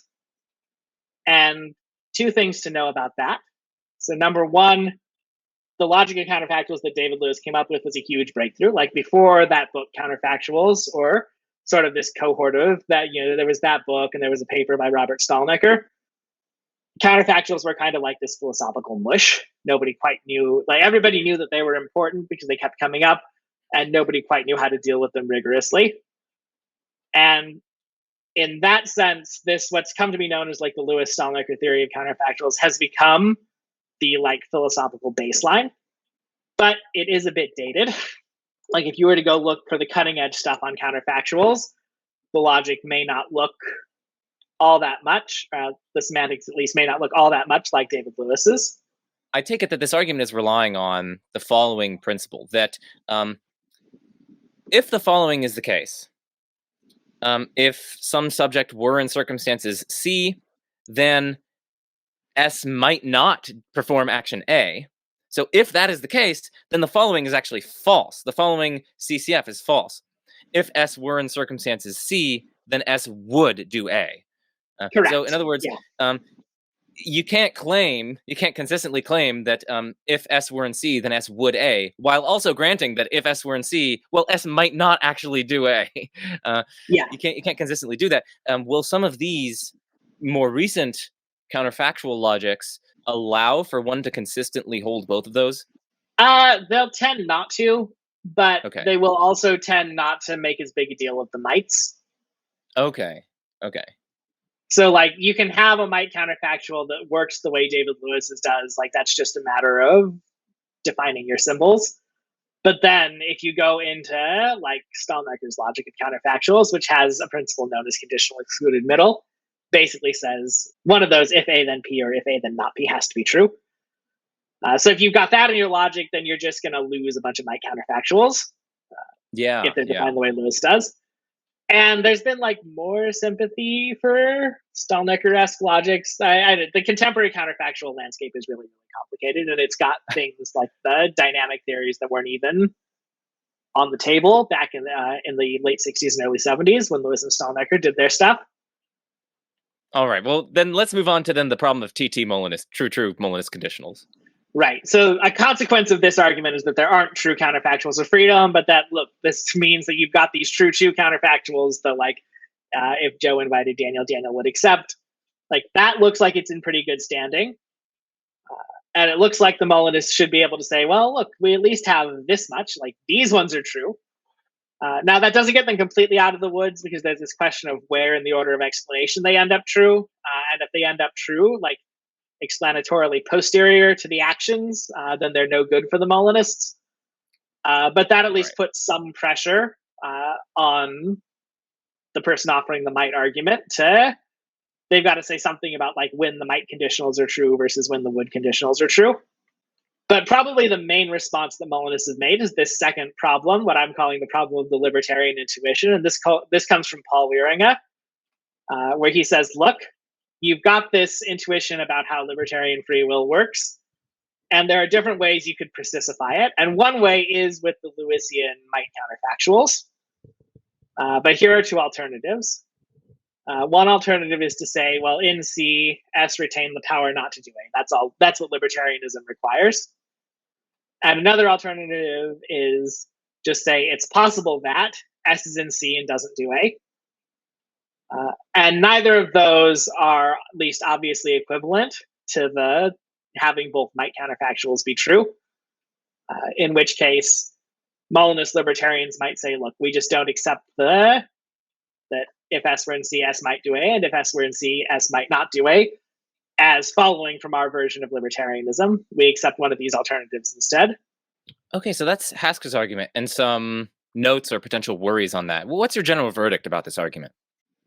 And 2 things to know about that. So number 1, the logic of counterfactuals that David Lewis came up with was a huge breakthrough. Like before that book, Counterfactuals, or sort of this cohort of that, there was that book and there was a paper by Robert Stalnaker. Counterfactuals were kind of like this philosophical mush. Nobody quite knew, like everybody knew that they were important because they kept coming up, and nobody quite knew how to deal with them rigorously. And in that sense, what's come to be known as like the Lewis-Stalnaker theory of counterfactuals has become the like philosophical baseline, but it is a bit dated. Like if you were to go look for the cutting edge stuff on counterfactuals, the logic may not look all that much. The semantics, at least, may not look all that much like David Lewis's. I take it that this argument is relying on the following principle, that if the following is the case, if some subject were in circumstances C, then S might not perform action A. So if that is the case, then the following is actually false. The following CCF is false. If S were in circumstances C, then S would do A. Correct. So in other words, you can't consistently claim that if S were in C, then S would A, while also granting that if S were in C, well, S might not actually do A. You can't consistently do that. Will some of these more recent counterfactual logics allow for one to consistently hold both of those? They'll tend not to, but they will also tend not to make as big a deal of the mites. Okay. So, like, you can have a mite counterfactual that works the way David Lewis's does. Like, that's just a matter of defining your symbols. But then, if you go into, like, Stalnecker's logic of counterfactuals, which has a principle known as conditional excluded middle, basically says one of those if A then P or if A then not P has to be true. So if you've got that in your logic, then you're just going to lose a bunch of mite counterfactuals. If they're defined the way Lewis does. And there's been like more sympathy for Stalnecker-esque logics. The contemporary counterfactual landscape is really, really complicated, and it's got things like the dynamic theories that weren't even on the table back in the late 60s and early 70s when Lewis and Stalnecker did their stuff. All right. Well, then let's move on to the problem of TT Molinist, true Molinist conditionals. Right. So a consequence of this argument is that there aren't true counterfactuals of freedom, but that, look, this means that you've got these true counterfactuals that, like, if Joe invited Daniel would accept. Like, that looks like it's in pretty good standing. And it looks like the Molinists should be able to say, well, look, we at least have this much. Like, these ones are true. Now, that doesn't get them completely out of the woods because there's this question of where in the order of explanation they end up true. And if they end up true, like, explanatorily posterior to the actions, then they're no good for the Molinists. But that at least puts some pressure on the person offering the mite argument they've got to say something about like when the mite conditionals are true versus when the would conditionals are true. But probably the main response that Molinists have made is this second problem, what I'm calling the problem of the libertarian intuition. And this comes from Paul Wieringa, where he says, look, you've got this intuition about how libertarian free will works, and there are different ways you could precify it. And one way is with the Lewisian mite counterfactuals. But here are two alternatives. One alternative is to say, well, in C, S retain the power not to do A. That's what libertarianism requires. And another alternative is just say it's possible that S is in C and doesn't do A. And neither of those are at least obviously equivalent to the having both mite counterfactuals be true. In which case, Molinist libertarians might say, look, we just don't accept that if S were in C, S might do A, and if S were in C, S might not do A, as following from our version of libertarianism. We accept one of these alternatives instead. Okay, so that's Hasker's argument, and some notes or potential worries on that. Well, what's your general verdict about this argument?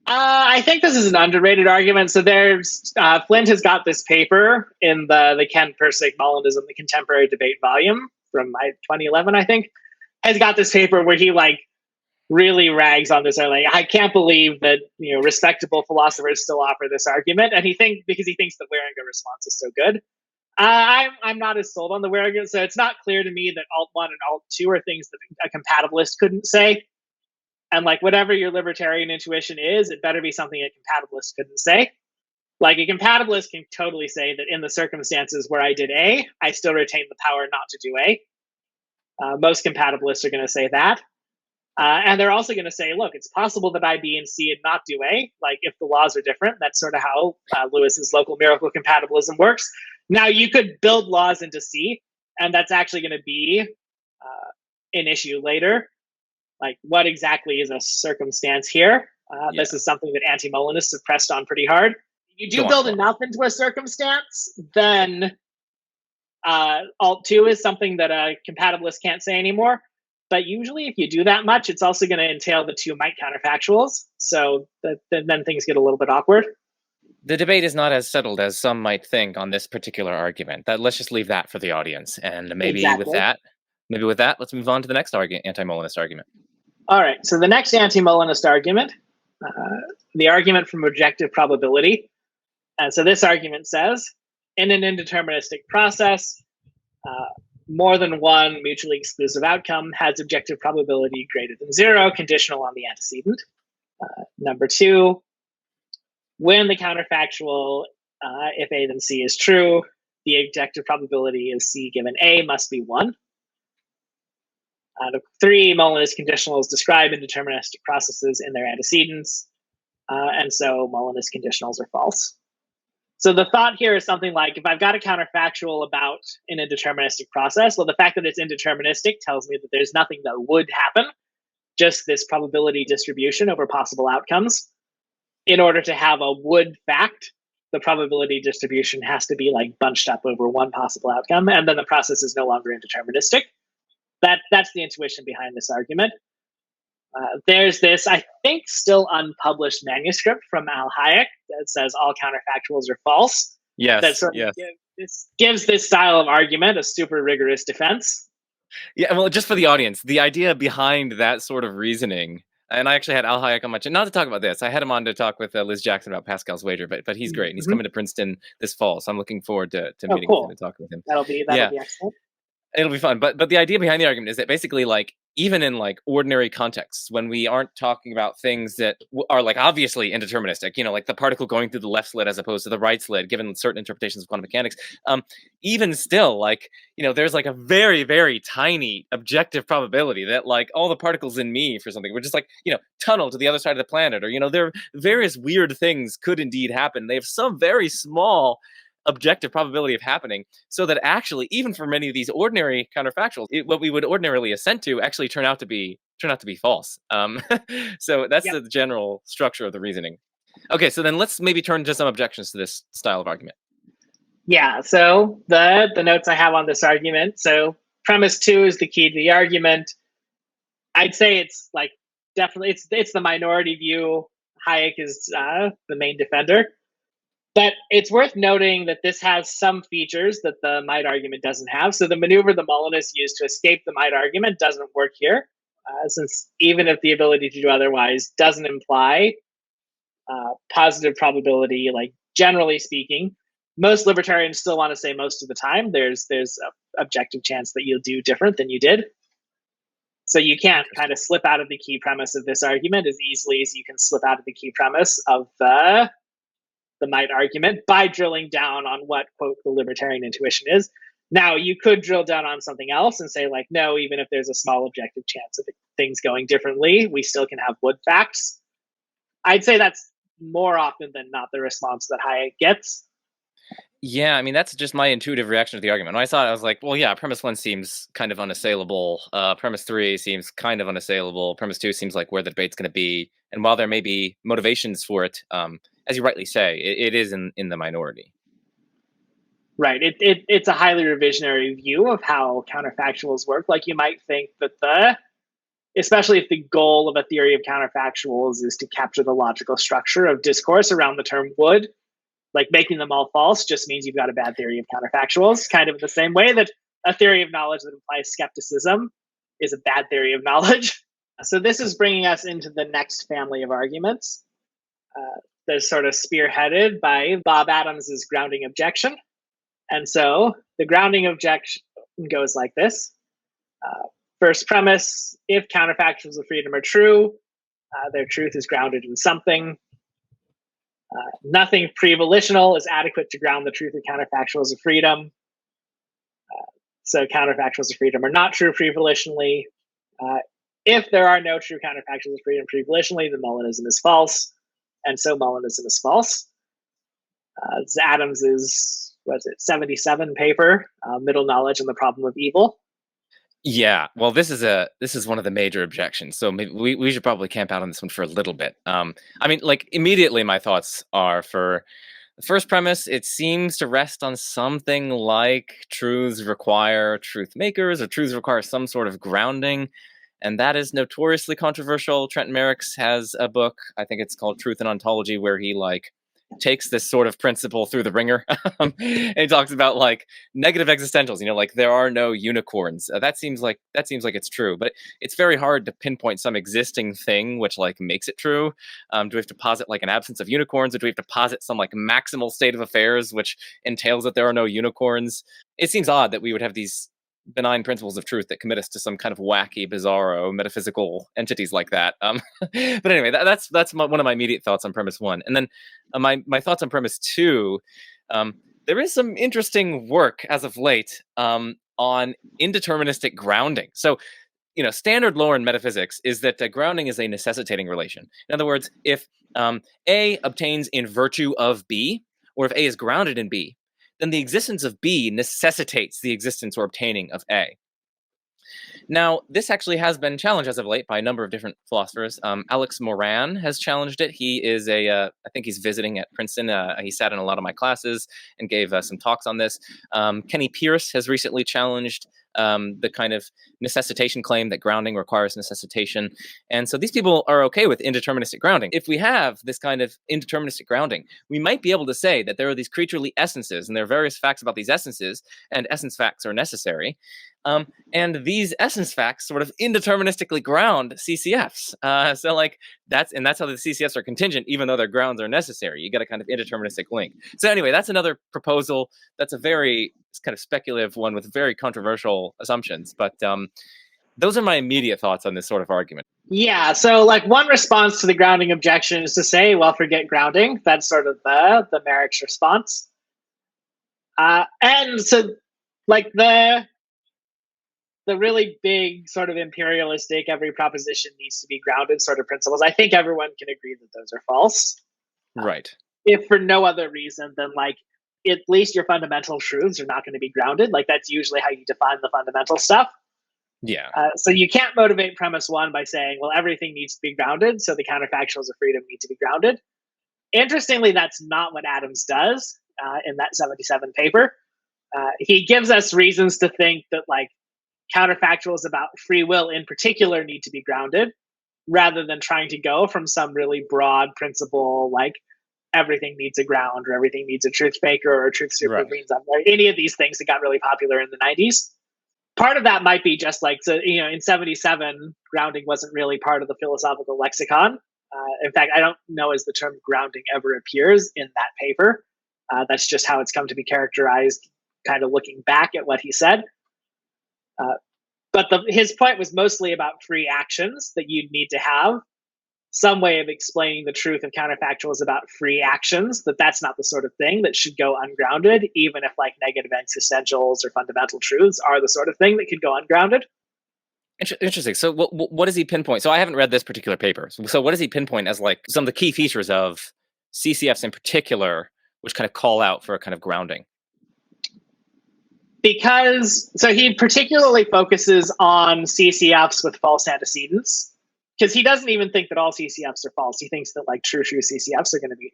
I think this is an underrated argument. So there's Flint has got this paper in the Ken Persick Molinism, the Contemporary Debate volume from 2011, I think, has got this paper where he like really rags on this. Like, I can't believe that respectable philosophers still offer this argument, and because he thinks the Wieringa response is so good. I'm not as sold on the Wieringa, so it's not clear to me that Alt 1 and Alt 2 are things that a compatibilist couldn't say. And like whatever your libertarian intuition is, it better be something a compatibilist couldn't say. Like a compatibilist can totally say that in the circumstances where I did A, I still retain the power not to do A. Most compatibilists are going to say that. And they're also going to say, look, it's possible that I be in C and not do A. Like if the laws are different, that's sort of how Lewis's local miracle compatibilism works. Now you could build laws into C, and that's actually going to be an issue later. Like, what exactly is a circumstance here? This is something that anti-Molinists have pressed on pretty hard. If you do build enough into a circumstance, then Alt 2 is something that a compatibilist can't say anymore. But usually, if you do that much, it's also going to entail the two mite counterfactuals. So then things get a little bit awkward. The debate is not as settled as some might think on this particular argument. Let's just leave that for the audience. And maybe with that, let's move on to the next anti-Molinist argument. All right, so the next anti-Molinist argument, the argument from objective probability. And so this argument says, in an indeterministic process, more than one mutually exclusive outcome has objective probability greater than 0, conditional on the antecedent. Number 2, when the counterfactual, if A then C is true, the objective probability is C given A must be 1. 3, Molinist conditionals describe indeterministic processes in their antecedents, and so Molinist conditionals are false. So the thought here is something like, if I've got a counterfactual about an indeterministic process, well, the fact that it's indeterministic tells me that there's nothing that would happen, just this probability distribution over possible outcomes. In order to have a would fact, the probability distribution has to be like bunched up over one possible outcome, and then the process is no longer indeterministic. That's the intuition behind this argument. There's this, I think, still unpublished manuscript from Al Hayek that says all counterfactuals are false. Yes. That sort of gives this style of argument a super rigorous defense. Yeah, well, just for the audience, the idea behind that sort of reasoning, and I actually had Al Hayek on my channel, not to talk about this. I had him on to talk with Liz Jackson about Pascal's wager, but he's great. And he's coming to Princeton this fall, so I'm looking forward to meeting with him and talking with him. That'll be excellent. It'll be fun. But the idea behind the argument is that basically, like, even in like ordinary contexts, when we aren't talking about things that are like obviously indeterministic, like the particle going through the left slit as opposed to the right slit, given certain interpretations of quantum mechanics, even still, like, there's like a very, very tiny objective probability that like all the particles in me for something would just like, tunnel to the other side of the planet, or, there are various weird things could indeed happen. They have some very small objective probability of happening, so that actually, even for many of these ordinary counterfactuals, what we would ordinarily assent to actually turn out to be false. So that's the general structure of the reasoning. Okay, so then let's maybe turn to some objections to this style of argument. Yeah, so the notes I have on this argument. So premise 2 is the key to the argument. I'd say it's like definitely it's the minority view. Hayek is the main defender. But it's worth noting that this has some features that the might argument doesn't have. So the maneuver the Molinists use to escape the might argument doesn't work here, since even if the ability to do otherwise doesn't imply positive probability, like generally speaking, most libertarians still want to say most of the time there's an objective chance that you'll do different than you did. So you can't kind of slip out of the key premise of this argument as easily as you can slip out of the key premise of the might argument by drilling down on what, quote, the libertarian intuition is. Now, you could drill down on something else and say, like, no, even if there's a small objective chance of things going differently, we still can have would facts. I'd say that's more often than not the response that Hayek gets. Yeah, I mean, that's just my intuitive reaction to the argument. When I saw it, I was like, well, yeah, premise 1 seems kind of unassailable. Premise 3 seems kind of unassailable. Premise 2 seems like where the debate's going to be. And while there may be motivations for it, as you rightly say, it is in the minority. Right. It's a highly revisionary view of how counterfactuals work. Like, you might think that especially if the goal of a theory of counterfactuals is to capture the logical structure of discourse around the term would, like making them all false just means you've got a bad theory of counterfactuals, kind of the same way that a theory of knowledge that implies skepticism is a bad theory of knowledge. So this is bringing us into the next family of arguments. They're sort of spearheaded by Bob Adams's grounding objection. And so the grounding objection goes like this. First premise, if counterfactuals of freedom are true, their truth is grounded in something. Nothing pre-volitional is adequate to ground the truth of counterfactuals of freedom. So counterfactuals of freedom are not true pre-volitionally. If there are no true counterfactuals of freedom pre-volitionally, then Molinism is false. And so Molinism is false. It's Adams's, 77 paper, Middle Knowledge and the Problem of Evil. Yeah, well, this is one of the major objections. So maybe we should probably camp out on this one for a little bit. I mean, like, immediately my thoughts are for the first premise. It seems to rest on something like truths require truth makers, or truths require some sort of grounding, and that is notoriously controversial. Trenton Merrickx has a book, I think it's called Truth and Ontology, where he like takes this sort of principle through the ringer. And he talks about like negative existentials, like there are no unicorns. That seems like it's true, but it's very hard to pinpoint some existing thing which like makes it true. Do we have to posit like an absence of unicorns, or do we have to posit some like maximal state of affairs which entails that there are no unicorns? It seems odd that we would have these benign principles of truth that commit us to some kind of wacky, bizarro metaphysical entities like that. But anyway, that's one of my immediate thoughts on premise one. And then my thoughts on premise two. There is some interesting work as of late on indeterministic grounding. So, standard lore in metaphysics is that grounding is a necessitating relation. In other words, if A obtains in virtue of B, or if A is grounded in B, then the existence of B necessitates the existence or obtaining of A. Now, this actually has been challenged as of late by a number of different philosophers. Alex Moran has challenged it. He is I think he's visiting at Princeton. He sat in a lot of my classes and gave some talks on this. Kenny Pierce has recently challenged the kind of necessitation claim that grounding requires necessitation. And so these people are okay with indeterministic grounding. If we have this kind of indeterministic grounding, we might be able to say that there are these creaturely essences, and there are various facts about these essences, and essence facts are necessary. And these essence facts sort of indeterministically ground CCFs. So like that's how the CCFs are contingent, even though their grounds are necessary. You get a kind of indeterministic link. So anyway, that's another proposal. That's a very kind of speculative one with very controversial assumptions. But those are my immediate thoughts on this sort of argument. Yeah, so like one response to the grounding objection is to say, well, forget grounding. That's sort of the merits response. And so like the really big sort of imperialistic, every proposition needs to be grounded sort of principles, I think everyone can agree that those are false. Right. If for no other reason than like, at least your fundamental truths are not going to be grounded. Like that's usually how you define the fundamental stuff. Yeah. So you can't motivate premise one by saying, well, everything needs to be grounded, so the counterfactuals of freedom need to be grounded. Interestingly, that's not what Adams does in that 77 paper. He gives us reasons to think that like counterfactuals about free will in particular need to be grounded, rather than trying to go from some really broad principle like everything needs a ground, or everything needs a truth maker, or a truth supervenes on any of these things that got really popular in the 90s. Part of that might be just like, so, in 77, grounding wasn't really part of the philosophical lexicon. In fact, I don't know as the term grounding ever appears in that paper. That's just how it's come to be characterized, kind of looking back at what he said. But his point was mostly about free actions, that you'd need to have some way of explaining the truth of counterfactuals about free actions, that's not the sort of thing that should go ungrounded, even if like negative existentials or fundamental truths are the sort of thing that could go ungrounded. Interesting. So what does he pinpoint? So I haven't read this particular paper. So what does he pinpoint as like some of the key features of CCFs in particular, which kind of call out for a kind of grounding? So he particularly focuses on CCFs with false antecedents, because he doesn't even think that all CCFs are false. He thinks that like true CCFs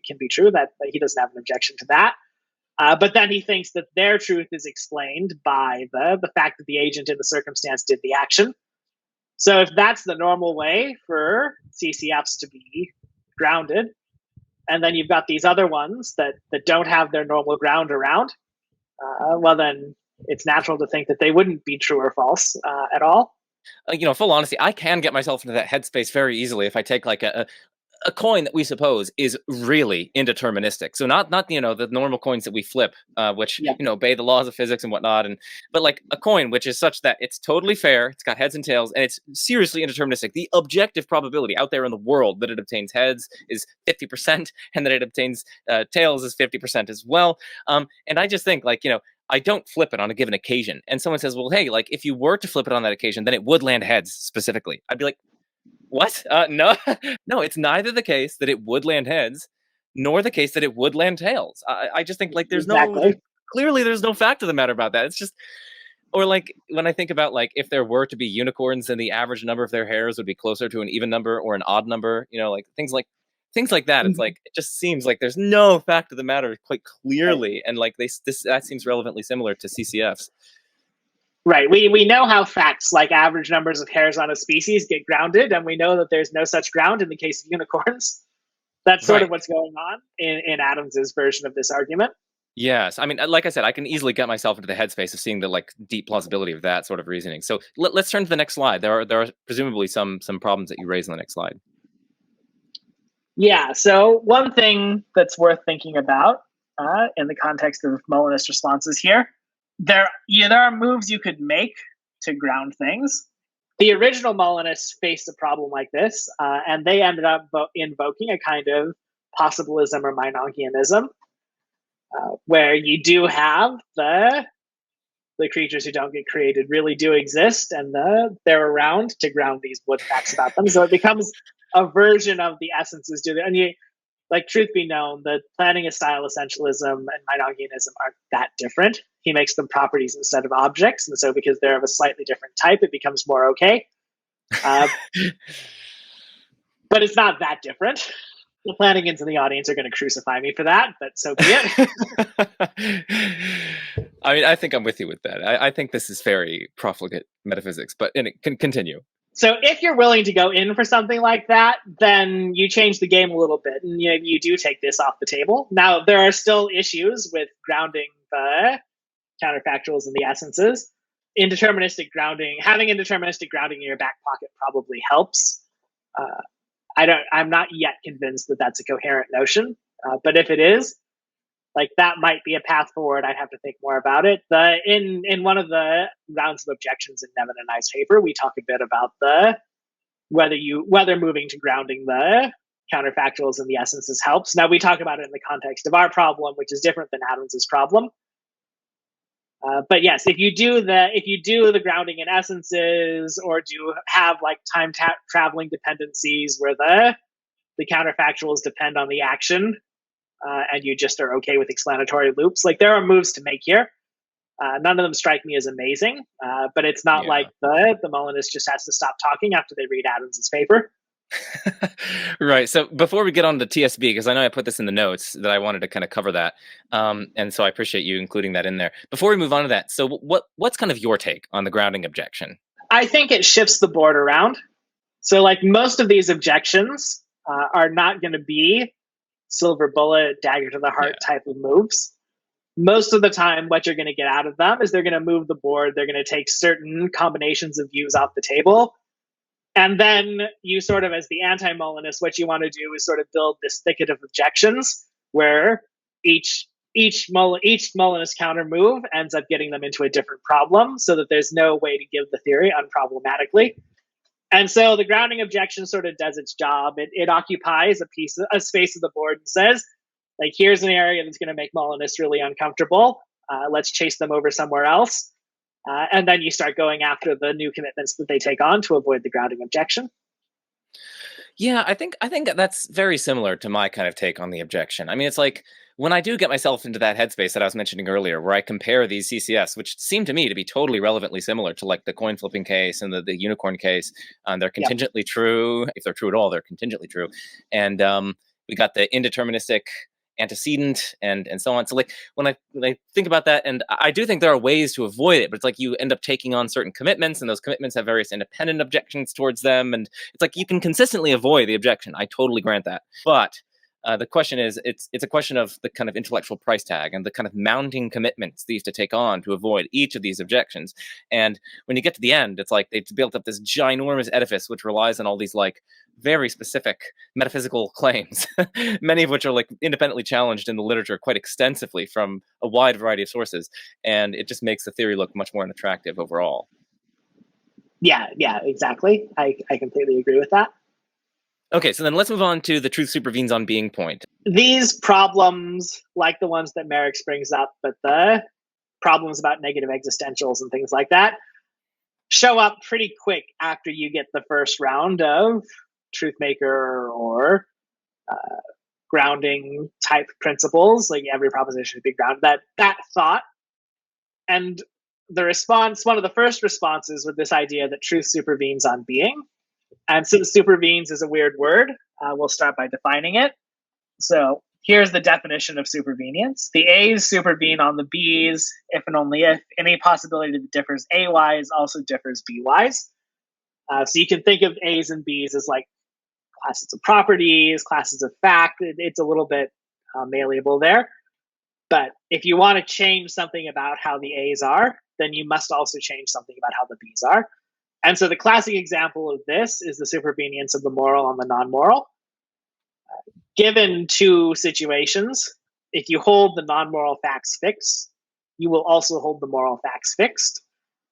can be true. That he doesn't have an objection to that. But then he thinks that their truth is explained by the fact that the agent in the circumstance did the action. So if that's the normal way for CCFs to be grounded, and then you've got these other ones that don't have their normal ground around, well then it's natural to think that they wouldn't be true or false at all. Full honesty, I can get myself into that headspace very easily if I take like a coin that we suppose is really indeterministic. So not the normal coins that we flip, which obey the laws of physics and whatnot, but like a coin which is such that it's totally fair, it's got heads and tails, and it's seriously indeterministic. The objective probability out there in the world that it obtains heads is 50%, and that it obtains tails is 50% as well. And I just think like I don't flip it on a given occasion. And someone says, well, hey, like if you were to flip it on that occasion, then it would land heads specifically. I'd be like, what? No, no, it's neither the case that it would land heads, nor the case that it would land tails. I just think like there's clearly there's no fact of the matter about that. It's just, or like when I think about like if there were to be unicorns, then the average number of their hairs would be closer to an even number or an odd number, like things like that. It's like, it just seems like there's no fact of the matter quite clearly. And like that seems relevantly similar to CCFs. Right. We know how facts like average numbers of hairs on a species get grounded, and we know that there's no such ground in the case of unicorns. That's sort of Right. what's going on in Adams's version of this argument. Yes. I mean, like I said, I can easily get myself into the headspace of seeing the like deep plausibility of that sort of reasoning. So let's turn to the next slide. There are presumably some problems that you raise in the next slide. Yeah. So one thing that's worth thinking about in the context of Molinist responses here, there are moves you could make to ground things. The original Molinists faced a problem like this, and they ended up invoking a kind of possibilism or Meinongianism, where you do have the creatures who don't get created really do exist, and they're around to ground these wood facts about them. So it becomes a version of the essences do. And like, truth be known, the planning a style essentialism and Meinongianism aren't that different. He makes them properties instead of objects, and so because they're of a slightly different type, it becomes more okay. But it's not that different. The Flanagans in the audience are going to crucify me for that, but so be it. I mean, I think I'm with you with that. I think this is very profligate metaphysics, but it can continue. So if you're willing to go in for something like that, then you change the game a little bit, and you do take this off the table. Now, there are still issues with grounding the counterfactuals and the essences. Indeterministic grounding, having indeterministic grounding in your back pocket probably helps. I'm not yet convinced that that's a coherent notion, but if it is, like, that might be a path forward. I'd have to think more about it. In one of the rounds of objections in Nevin and I's paper, we talk a bit about whether moving to grounding the counterfactuals and the essences helps. Now, we talk about it in the context of our problem, which is different than Adams's problem. But yes, if you do the grounding in essences, or do have like time traveling dependencies where the counterfactuals depend on the action, and you just are okay with explanatory loops, like, there are moves to make here. None of them strike me as amazing, but it's not like the Molinist just has to stop talking after they read Adams's paper. Right. So before we get on to TSB, because I know I put this in the notes that I wanted to kind of cover that, and so I appreciate you including that in there. Before we move on to that, so what's kind of your take on the grounding objection? I think it shifts the board around. So, like, most of these objections are not going to be silver bullet, dagger to the heart type of moves. Most of the time, what you're going to get out of them is they're going to move the board. They're going to take certain combinations of views off the table. And then you sort of, as the anti-Molinist, what you want to do is sort of build this thicket of objections where each Molinist counter move ends up getting them into a different problem, so that there's no way to give the theory unproblematically. And so the grounding objection sort of does its job. It occupies a space of the board and says, like, here's an area that's going to make Molinists really uncomfortable. Let's chase them over somewhere else. And then you start going after the new commitments that they take on to avoid the grounding objection. Yeah, I think that's very similar to my kind of take on the objection. I mean, it's like, when I do get myself into that headspace that I was mentioning earlier, where I compare these CCS, which seem to me to be totally relevantly similar to like the coin flipping case and the unicorn case, they're contingently true. If they're true at all, they're contingently true. And we got the indeterministic antecedent and so on. So like, when I think about that, and I do think there are ways to avoid it, but it's like you end up taking on certain commitments, and those commitments have various independent objections towards them, and it's like you can consistently avoid the objection. I totally grant that, but the question is, it's a question of the kind of intellectual price tag and the kind of mounting commitments these to take on to avoid each of these objections. And when you get to the end, it's like they've built up this ginormous edifice which relies on all these like very specific metaphysical claims, many of which are like independently challenged in the literature quite extensively from a wide variety of sources, and it just makes the theory look much more unattractive overall. Yeah, exactly. I completely agree with that. Okay, so then let's move on to the truth supervenes on being point. These problems, like the ones that Merrick's brings up, but the problems about negative existentials and things like that, show up pretty quick after you get the first round of truthmaker or grounding type principles. Like, every proposition should be grounded. That thought, and the response, one of the first responses with this idea that truth supervenes on being. And since supervenes is a weird word, we'll start by defining it. So here's the definition of supervenience. The A's supervene on the B's if and only if any possibility that differs A-wise also differs B-wise. So you can think of A's and B's as like classes of properties, classes of fact. It's a little bit malleable there. But if you want to change something about how the A's are, then you must also change something about how the B's are. And so the classic example of this is the supervenience of the moral on the non-moral. Given two situations, if you hold the non-moral facts fixed, you will also hold the moral facts fixed.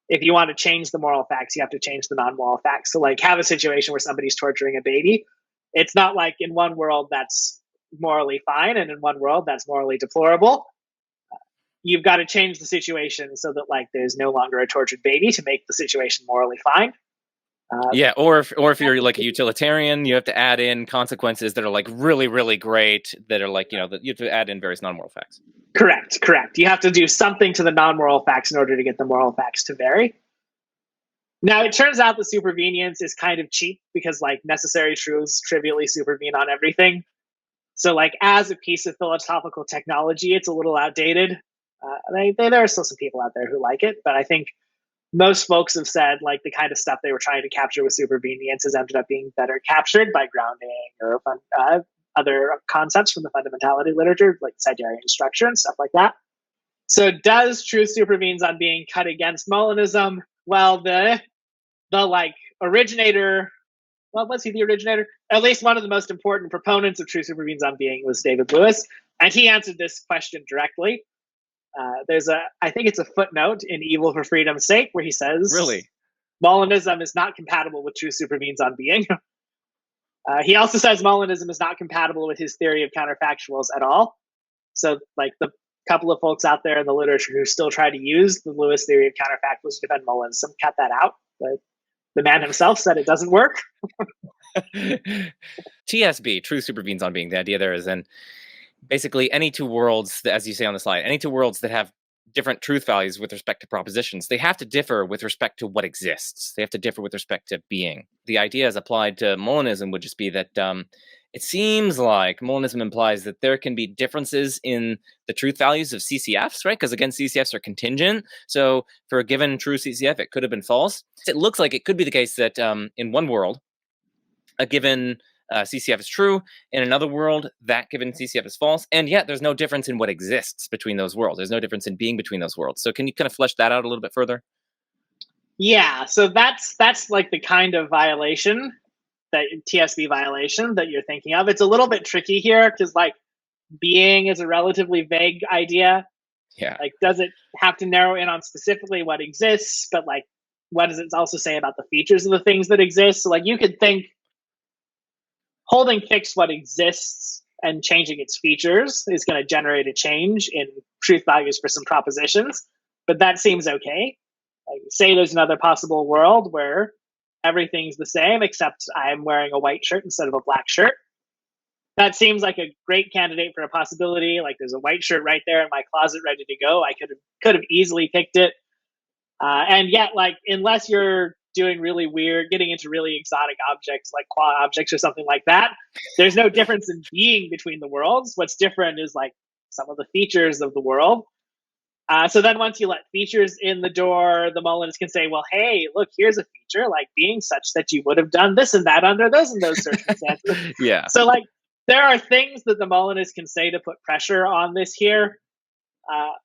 If you want to change the moral facts, you have to change the non-moral facts. So like have a situation where somebody's torturing a baby. It's not like in one world that's morally fine and in one world that's morally deplorable. You've got to change the situation so that like there's no longer a tortured baby to make the situation morally fine. Yeah, or if you're like a utilitarian, you have to add in consequences that are like really, really great, that are like, you have to add in various non-moral facts. Correct. You have to do something to the non-moral facts in order to get the moral facts to vary. Now, it turns out the supervenience is kind of cheap because like necessary truths trivially supervene on everything. So like as a piece of philosophical technology, it's a little outdated. There are still some people out there who like it, but I think most folks have said like the kind of stuff they were trying to capture with supervenience has ended up being better captured by grounding or other concepts from the fundamentality literature, like Seiderian structure and stuff like that. So does truth supervenes on being cut against Molinism? Well, the like originator, well, was he the originator? At least one of the most important proponents of truth supervenes on being was David Lewis, and he answered this question directly. I think it's a footnote in Evil for Freedom's Sake where he says, really, Molinism is not compatible with truth supervenes on being. He also says Molinism is not compatible with his theory of counterfactuals at all. So like the couple of folks out there in the literature who still try to use the Lewis theory of counterfactuals to defend Molinism, cut that out. But the man himself said it doesn't work. TSB, truth supervenes on being. The idea there is then basically any two worlds, as you say on the slide, any two worlds that have different truth values with respect to propositions, they have to differ with respect to what exists. They have to differ with respect to being. The idea as applied to Molinism would just be that it seems like Molinism implies that there can be differences in the truth values of CCFs, right? Because again, CCFs are contingent. So for a given true CCF, it could have been false. It looks like it could be the case that in one world, a given CCF is true. In another world, that given CCF is false. And yet there's no difference in what exists between those worlds. There's no difference in being between those worlds. So can you kind of flesh that out a little bit further? Yeah, so that's like the kind of violation, that TSB violation that you're thinking of. It's a little bit tricky here because like being is a relatively vague idea. Yeah. Like, does it have to narrow in on specifically what exists? But like, what does it also say about the features of the things that exist? So like you could think holding fixed what exists and changing its features is going to generate a change in truth values for some propositions, but that seems okay. Like, say there's another possible world where everything's the same except I'm wearing a white shirt instead of a black shirt. That seems like a great candidate for a possibility. Like there's a white shirt right there in my closet ready to go. I could have easily picked it. And yet, like, unless you're doing really weird, getting into really exotic objects like quad objects or something like that, there's no difference in being between the worlds. What's different is like some of the features of the world. So then once you let features in the door, the Molinists can say, well, hey, look, here's a feature like being such that you would have done this and that under those and those circumstances. Yeah. So like there are things that the Molinists can say to put pressure on this here.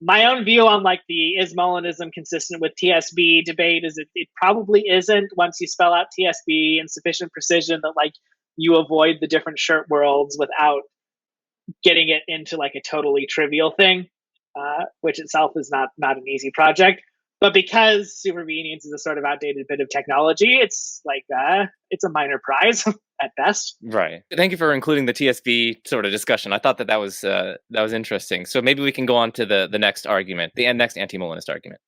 My own view on like the is Molinism consistent with TSB debate is it probably isn't once you spell out TSB in sufficient precision that like you avoid the different shirt worlds without getting it into like a totally trivial thing, which itself is not an easy project. But because supervenience is a sort of outdated bit of technology, it's like it's a minor prize at best. Right. Thank you for including the TSB sort of discussion. I thought that was interesting. So maybe we can go on to the next argument, the next anti-Molinist argument.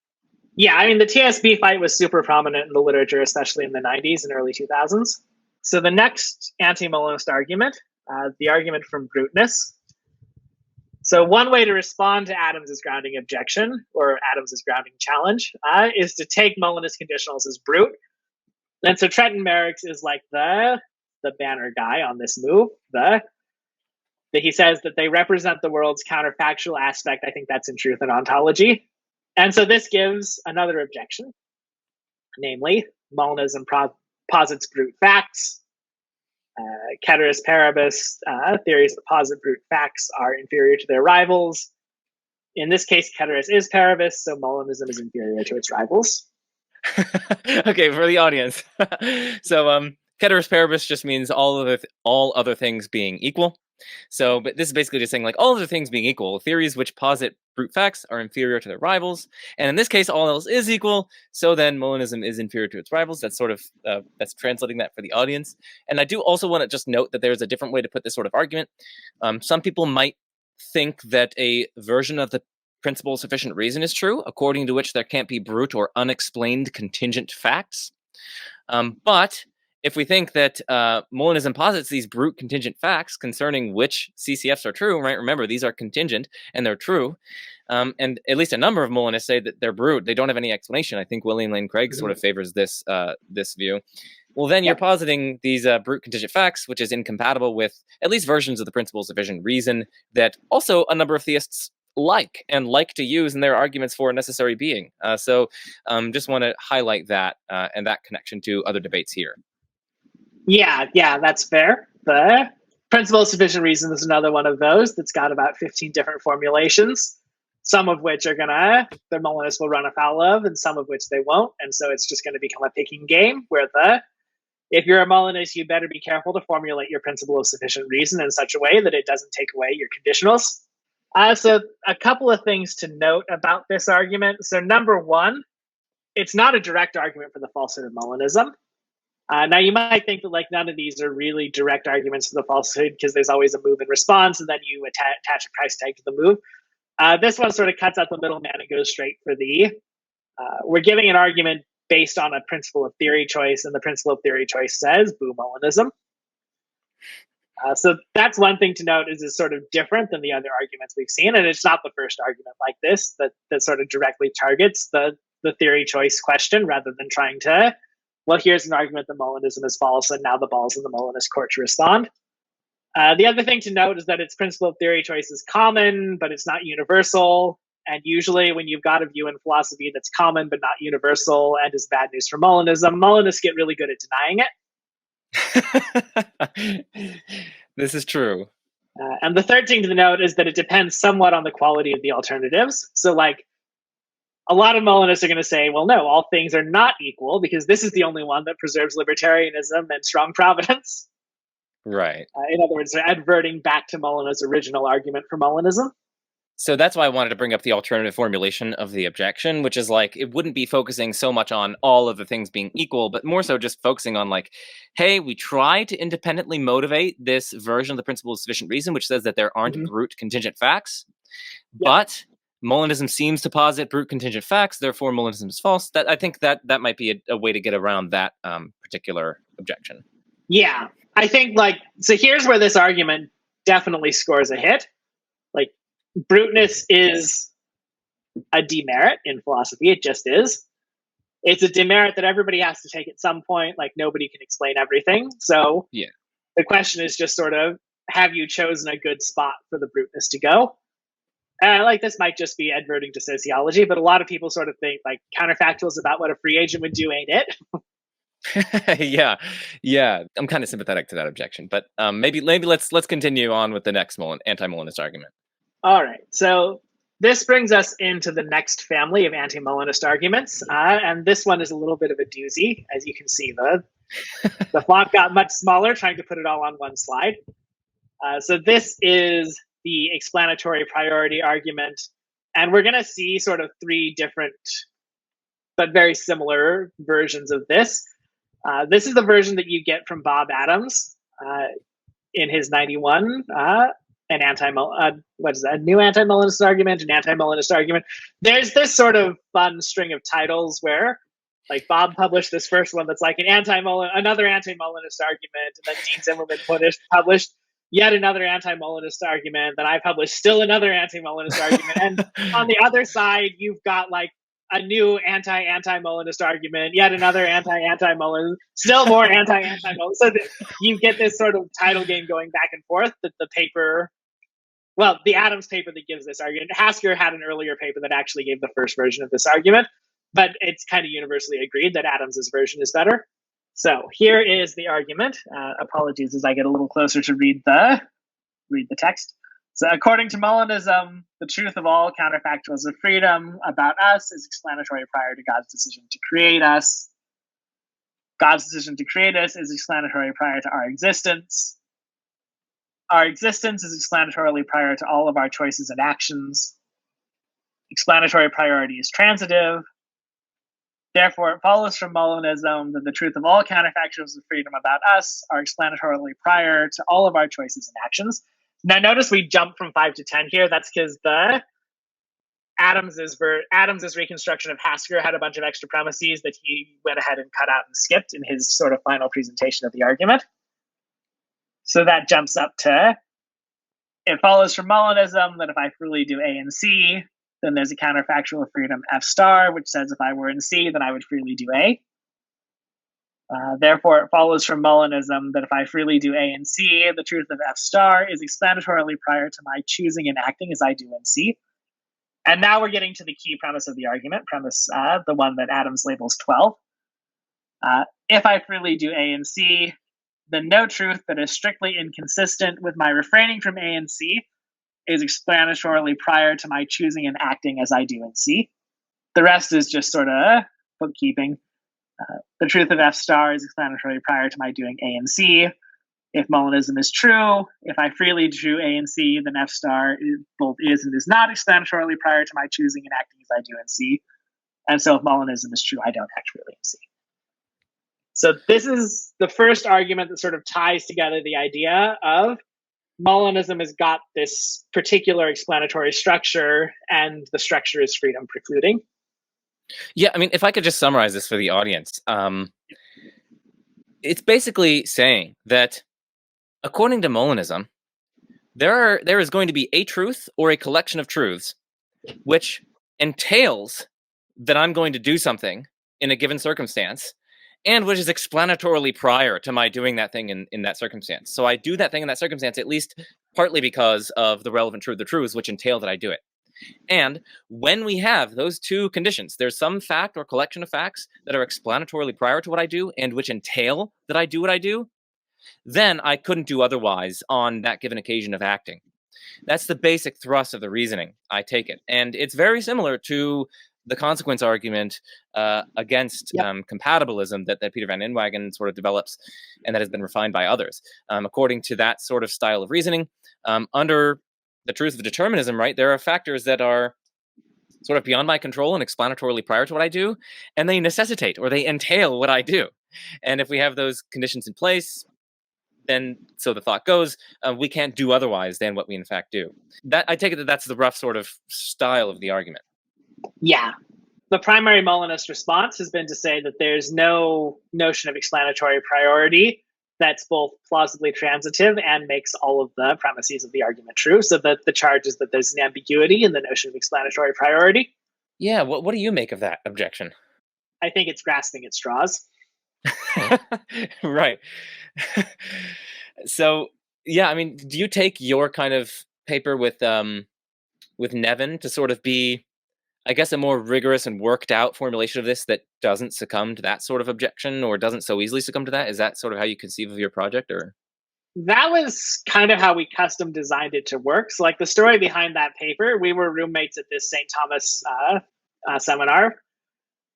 Yeah, I mean, the TSB fight was super prominent in the literature, especially in the 90s and early 2000s. So the next anti-Molinist argument, the argument from Bruteness. So one way to respond to Adams's grounding objection, or Adams's grounding challenge, is to take Molinist conditionals as brute. And so Trenton Merrick's is like the banner guy on this move. That he says that they represent the world's counterfactual aspect. I think that's in Truth and Ontology. And so this gives another objection, namely, Molinism posits brute facts. Ceteris paribus, theories that posit brute facts are inferior to their rivals. In this case, ceteris is paribus, so Molinism is inferior to its rivals. Okay, for the audience. So, ceteris paribus just means all other things being equal. So, but this is basically just saying, like, all other things being equal, theories which posit brute facts are inferior to their rivals. And in this case, all else is equal. So then Molinism is inferior to its rivals. That's sort of, that's translating that for the audience. And I do also want to just note that there's a different way to put this sort of argument. Some people might think that a version of the principle of sufficient reason is true, according to which there can't be brute or unexplained contingent facts. But if we think that Molinism posits these brute contingent facts concerning which CCFs are true, right? Remember, these are contingent and they're true. And at least a number of Molinists say that they're brute. They don't have any explanation. I think William Lane Craig sort of favors this view. Well, then you're positing these brute contingent facts, which is incompatible with at least versions of the principle of sufficient reason that also a number of theists like to use in their arguments for a necessary being. So just want to highlight that and that connection to other debates here. Yeah, that's fair. The principle of sufficient reason is another one of those that's got about 15 different formulations, some of which are the Molinists will run afoul of, and some of which they won't. And so it's just going to become a picking game where if you're a Molinist, you better be careful to formulate your principle of sufficient reason in such a way that it doesn't take away your conditionals. So a couple of things to note about this argument. So number one, it's not a direct argument for the falsehood of Molinism. Now you might think that none of these are really direct arguments for the falsehood because there's always a move and response, and then you attach a price tag to the move. This one sort of cuts out the middleman and goes straight for we're giving an argument based on a principle of theory choice, and the principle of theory choice says boo Molinism. So that's one thing to note is sort of different than the other arguments we've seen, and it's not the first argument like this that sort of directly targets the theory choice question rather than trying to, well, here's an argument that Molinism is false, and now the ball's in the Molinist court to respond. The other thing to note is that its principle of theory choice is common, but it's not universal. And usually when you've got a view in philosophy that's common but not universal and is bad news for Molinism, Molinists get really good at denying it. This is true. And the third thing to note is that it depends somewhat on the quality of the alternatives. So a lot of Molinists are going to say, well, no, all things are not equal because this is the only one that preserves libertarianism and strong providence. Right. In other words, they're adverting back to Molina's original argument for Molinism. So that's why I wanted to bring up the alternative formulation of the objection, which is it wouldn't be focusing so much on all of the things being equal, but more so just focusing on hey, we try to independently motivate this version of the principle of sufficient reason, which says that there aren't brute contingent facts, but Molinism seems to posit brute contingent facts, therefore Molinism is false. I think that might be a way to get around that particular objection. Yeah, I think so here's where this argument definitely scores a hit. Bruteness is a demerit in philosophy. It just is. It's a demerit that everybody has to take at some point. Nobody can explain everything. So the question is just sort of, have you chosen a good spot for the bruteness to go? This might just be adverting to sociology, but a lot of people sort of think counterfactuals about what a free agent would do ain't it. Yeah. I'm kind of sympathetic to that objection, but maybe let's continue on with the next anti-Molinist argument. All right. So this brings us into the next family of anti-Molinist arguments, and this one is a little bit of a doozy. As you can see, the font got much smaller, trying to put it all on one slide. So this is the explanatory priority argument, and we're going to see sort of three different but very similar versions of this. This is the version that you get from Bob Adams in his 91. An new anti-Molinist argument, an anti-Molinist argument. There's this sort of fun string of titles where, Bob published this first one that's another anti-Molinist argument, and then Dean Zimmerman published yet another anti-Molinist argument, then I published still another anti-Molinist argument, and on the other side, you've got a new anti-Molinist argument, yet another anti-Molinist, still more anti-Molinist. So you get this sort of title game going back and forth that the Adams paper that gives this argument. Hasker had an earlier paper that actually gave the first version of this argument, but it's kind of universally agreed that Adams's version is better. So here is the argument. Apologies as I get a little closer to read the text. So according to Molinism, the truth of all counterfactuals of freedom about us is explanatory prior to God's decision to create us. God's decision to create us is explanatory prior to our existence. Our existence is explanatorily prior to all of our choices and actions. Explanatory priority is transitive. Therefore, it follows from Molinism that the truth of all counterfactuals of freedom about us are explanatorily prior to all of our choices and actions. Now, notice we jump from 5 to 10 here. That's because the Adams's reconstruction of Hasker had a bunch of extra premises that he went ahead and cut out and skipped in his sort of final presentation of the argument. So that jumps up to, it follows from Molinism that if I freely do A and C, then there's a counterfactual of freedom F star, which says if I were in C, then I would freely do A. Therefore, it follows from Molinism that if I freely do A and C, the truth of F star is explanatorily prior to my choosing and acting as I do in C. And now we're getting to the key premise of the argument, the one that Adams labels 12. If I freely do A and C, then no truth that is strictly inconsistent with my refraining from A and C is explanatorily prior to my choosing and acting as I do in C. The rest is just sort of bookkeeping. The truth of F star is explanatory prior to my doing A and C. If Molinism is true, if I freely do A and C, then F star both is and is not explanatorily prior to my choosing and acting as I do in C. And so if Molinism is true, I don't act freely in C. So this is the first argument that sort of ties together the idea of Molinism has got this particular explanatory structure, and the structure is freedom precluding. Yeah, I mean, if I could just summarize this for the audience, it's basically saying that according to Molinism, there is going to be a truth or a collection of truths which entails that I'm going to do something in a given circumstance, and which is explanatorily prior to my doing that thing in that circumstance. So I do that thing in that circumstance at least partly because of the relevant truth, the truths which entail that I do it. And when we have those two conditions, there's some fact or collection of facts that are explanatorily prior to what I do and which entail that I do what I do, then I couldn't do otherwise on that given occasion of acting. That's the basic thrust of the reasoning, I take it. And it's very similar to the consequence argument against compatibilism that Peter van Inwagen sort of develops and that has been refined by others. According to that sort of style of reasoning, under the truth of determinism, right, there are factors that are sort of beyond my control and explanatorily prior to what I do, and they necessitate or they entail what I do. And if we have those conditions in place, then, so the thought goes, we can't do otherwise than what we in fact do. That I take it that that's the rough sort of style of the argument. Yeah. The primary Molinist response has been to say that there's no notion of explanatory priority that's both plausibly transitive and makes all of the premises of the argument true. So that the charge is that there's an ambiguity in the notion of explanatory priority. Yeah, what do you make of that objection? I think it's grasping at straws. Right. So, yeah, I mean, do you take your kind of paper with Nevin to sort of be, I guess, a more rigorous and worked out formulation of this that doesn't succumb to that sort of objection or doesn't so easily succumb to that? Is that sort of how you conceive of your project, or? That was kind of how we custom designed it to work. So like the story behind that paper, we were roommates at this St. Thomas seminar,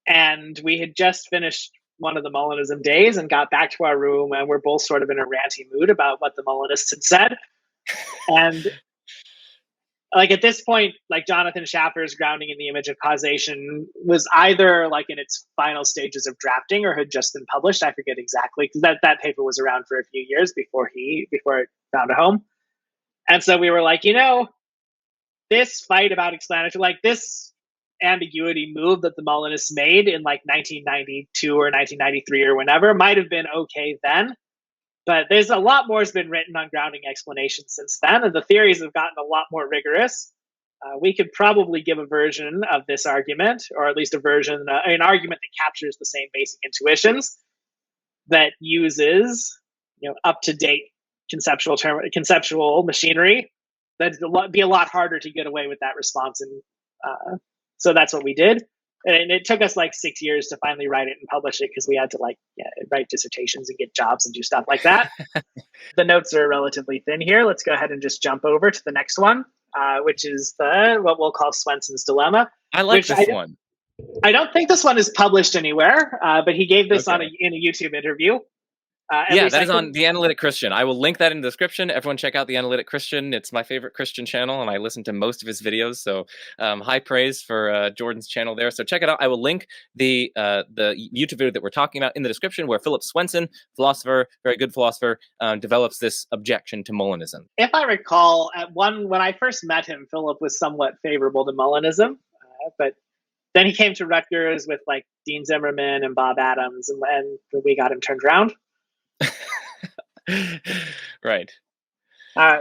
and we had just finished one of the Molinism days and got back to our room, and we're both sort of in a ranty mood about what the Molinists had said. And like at this point, like Jonathan Schaffer's Grounding in the Image of Causation was either like in its final stages of drafting or had just been published. I forget exactly, because that paper was around for a few years before it found a home. And so we were like, this fight about explanatory, like this ambiguity move that the Molinists made in like 1992 or 1993 or whenever might have been okay then. But there's a lot more has been written on grounding explanation since then, and the theories have gotten a lot more rigorous. We could probably give a version of this argument, or at least an argument that captures the same basic intuitions, that uses up-to-date conceptual machinery. That'd be a lot harder to get away with that response, and so that's what we did. And it took us like 6 years to finally write it and publish it because we had to write dissertations and get jobs and do stuff like that. The notes are relatively thin here. Let's go ahead and just jump over to the next one, which is what we'll call Swenson's dilemma. I like this one. I don't think this one is published anywhere, but he gave this in a YouTube interview. That is on The Analytic Christian. I will link that in the description. Everyone check out The Analytic Christian. It's my favorite Christian channel, and I listen to most of his videos. So high praise for Jordan's channel there. So check it out. I will link the YouTube video that we're talking about in the description, where Philip Swenson, philosopher, very good philosopher, develops this objection to Molinism. If I recall, when I first met him, Philip was somewhat favorable to Molinism, but then he came to Rutgers with like Dean Zimmerman and Bob Adams, and we got him turned around. Right.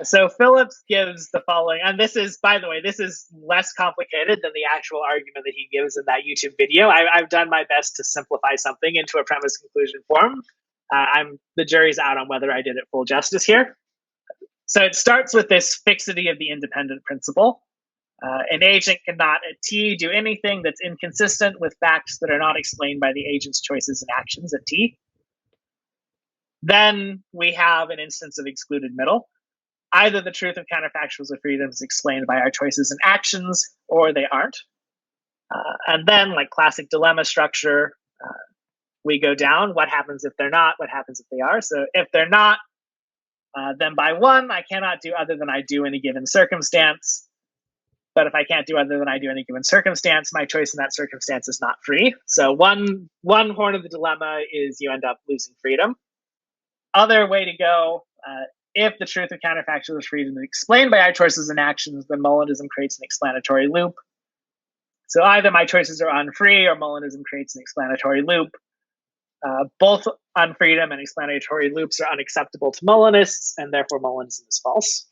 So Phillips gives the following, and this is, by the way, this is less complicated than the actual argument that he gives in that YouTube video. I've done my best to simplify something into a premise conclusion form. The jury's out on whether I did it full justice here. So it starts with this fixity of the independent principle. An agent cannot at T do anything that's inconsistent with facts that are not explained by the agent's choices and actions at T. Then we have an instance of excluded middle. Either the truth of counterfactuals of freedom is explained by our choices and actions, or they aren't. And then, like classic dilemma structure, we go down. What happens if they're not? What happens if they are? So if they're not, then by one, I cannot do other than I do in a given circumstance. But if I can't do other than I do in a given circumstance, my choice in that circumstance is not free. So one horn of the dilemma is you end up losing freedom. Other way to go, if the truth of counterfactual freedom is explained by our choices and actions, then Molinism creates an explanatory loop. So either my choices are unfree or Molinism creates an explanatory loop. Both unfreedom and explanatory loops are unacceptable to Molinists, and therefore Molinism is false.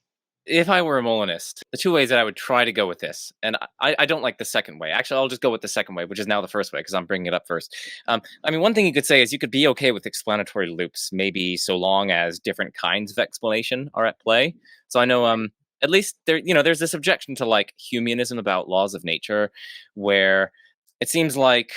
If I were a Molinist, the two ways that I would try to go with this, and I don't like the second way. Actually, I'll just go with the second way, which is now the first way, because I'm bringing it up first. I mean, one thing you could say is you could be okay with explanatory loops, maybe so long as different kinds of explanation are at play. So I know, at least there's this objection to like Humeanism about laws of nature, where it seems like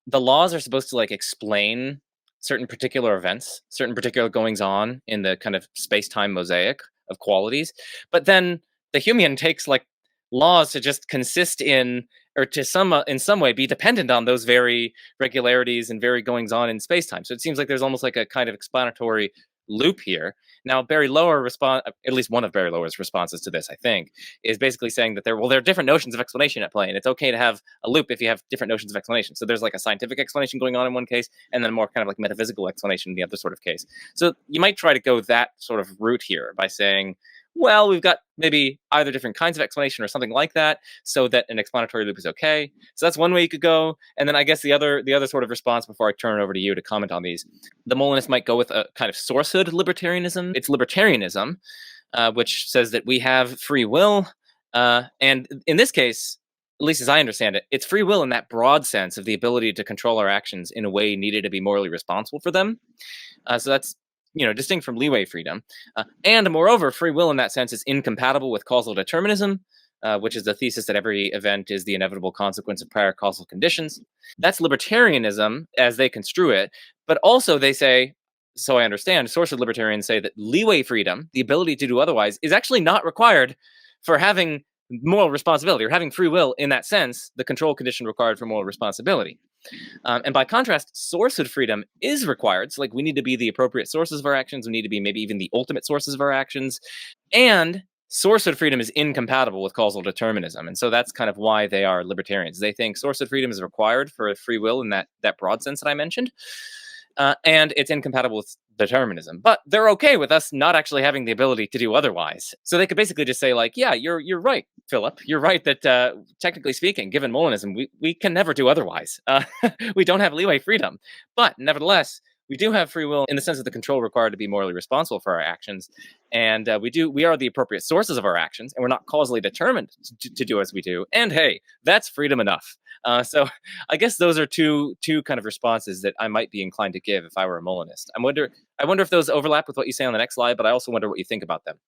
the laws are supposed to like explain certain particular events, certain particular goings on in the kind of space-time mosaic of qualities, but then the Humean takes like laws to just consist in, or to in some way be dependent on those very regularities and very goings on in space-time. So it seems like there's almost like a kind of explanatory loop here. Now, Barry Lower at least one of Barry Lower's responses to this, I think, is basically saying that there are different notions of explanation at play, and it's okay to have a loop if you have different notions of explanation. So there's like a scientific explanation going on in one case, and then a more kind of like metaphysical explanation in the other sort of case. So you might try to go that sort of route here by saying, well, we've got maybe either different kinds of explanation or something like that, so that an explanatory loop is okay. So that's one way you could go. And then I guess the other sort of response, before I turn it over to you to comment on these, the Molinist might go with a kind of sourcehood libertarianism. It's libertarianism, which says that we have free will. And in this case, at least as I understand it, it's free will in that broad sense of the ability to control our actions in a way needed to be morally responsible for them. So that's distinct from leeway freedom. And moreover, free will in that sense is incompatible with causal determinism, which is the thesis that every event is the inevitable consequence of prior causal conditions. That's libertarianism as they construe it. But also they say, so I understand, source of libertarians say that leeway freedom, the ability to do otherwise, is actually not required for having moral responsibility, or having free will in that sense, the control condition required for moral responsibility. And by contrast, sourcehood freedom is required. So like we need to be the appropriate sources of our actions. We need to be maybe even the ultimate sources of our actions. And sourcehood freedom is incompatible with causal determinism. And so that's kind of why they are libertarians. They think sourcehood freedom is required for free will in that broad sense that I mentioned. And it's incompatible with determinism. But they're okay with us not actually having the ability to do otherwise. So they could basically just say like, yeah, you're right, Philip. You're right that technically speaking, given Molinism, we can never do otherwise. We don't have leeway freedom. But nevertheless, we do have free will in the sense of the control required to be morally responsible for our actions. And we are the appropriate sources of our actions, and we're not causally determined to do as we do. And hey, that's freedom enough. So I guess those are two kind of responses that I might be inclined to give if I were a Molinist. I wonder if those overlap with what you say on the next slide, but I also wonder what you think about them.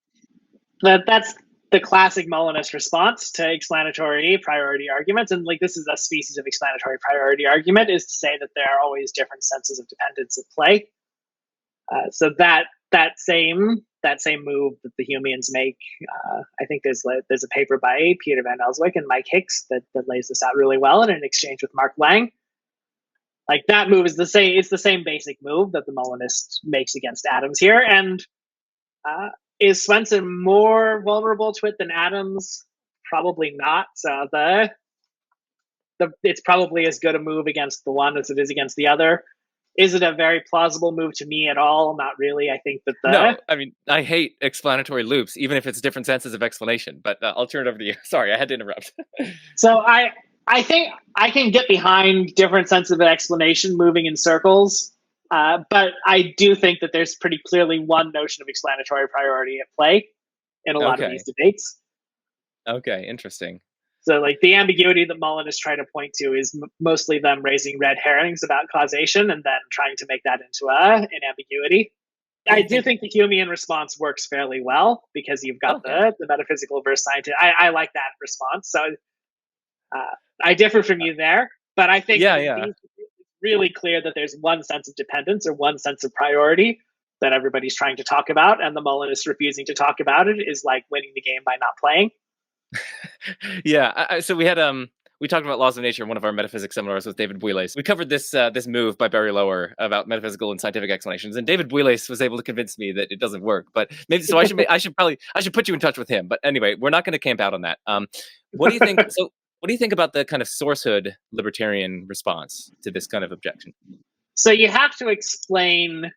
That's the classic Molinist response to explanatory priority arguments, and like this is a species of explanatory priority argument, is to say that there are always different senses of dependence at play. So that same move that the Humeans make, I think there's a paper by Peter Van Elswyk and Mike Hicks that lays this out really well in an exchange with Mark Lang. Like that move is the same. It's the same basic move that the Molinist makes against Adams here. And is Swenson more vulnerable to it than Adams? Probably not. So it's probably as good a move against the one as it is against the other. Is it a very plausible move to me at all? Not really. I think that No, I mean, I hate explanatory loops, even if it's different senses of explanation. But I'll turn it over to you. Sorry, I had to interrupt. So I think I can get behind different senses of explanation moving in circles, but I do think that there's pretty clearly one notion of explanatory priority at play in a lot of these debates. Okay, interesting. So like the ambiguity that Molinists try to point to is mostly them raising red herrings about causation and then trying to make that into an ambiguity. I do think the Humean response works fairly well because you've got the metaphysical versus scientific. I like that response. So I differ from you there, but I think it's really clear that there's one sense of dependence or one sense of priority that everybody's trying to talk about, and the Molinists refusing to talk about it is like winning the game by not playing. So we talked about laws of nature in one of our metaphysics seminars with David Builes. We covered this move by Barry Lower about metaphysical and scientific explanations, and David Builes was able to convince me that it doesn't work. But maybe so I should put you in touch with him. But anyway, we're not going to camp out on that. What do you think? So what do you think about the kind of sourcehood libertarian response to this kind of objection? So you have to explain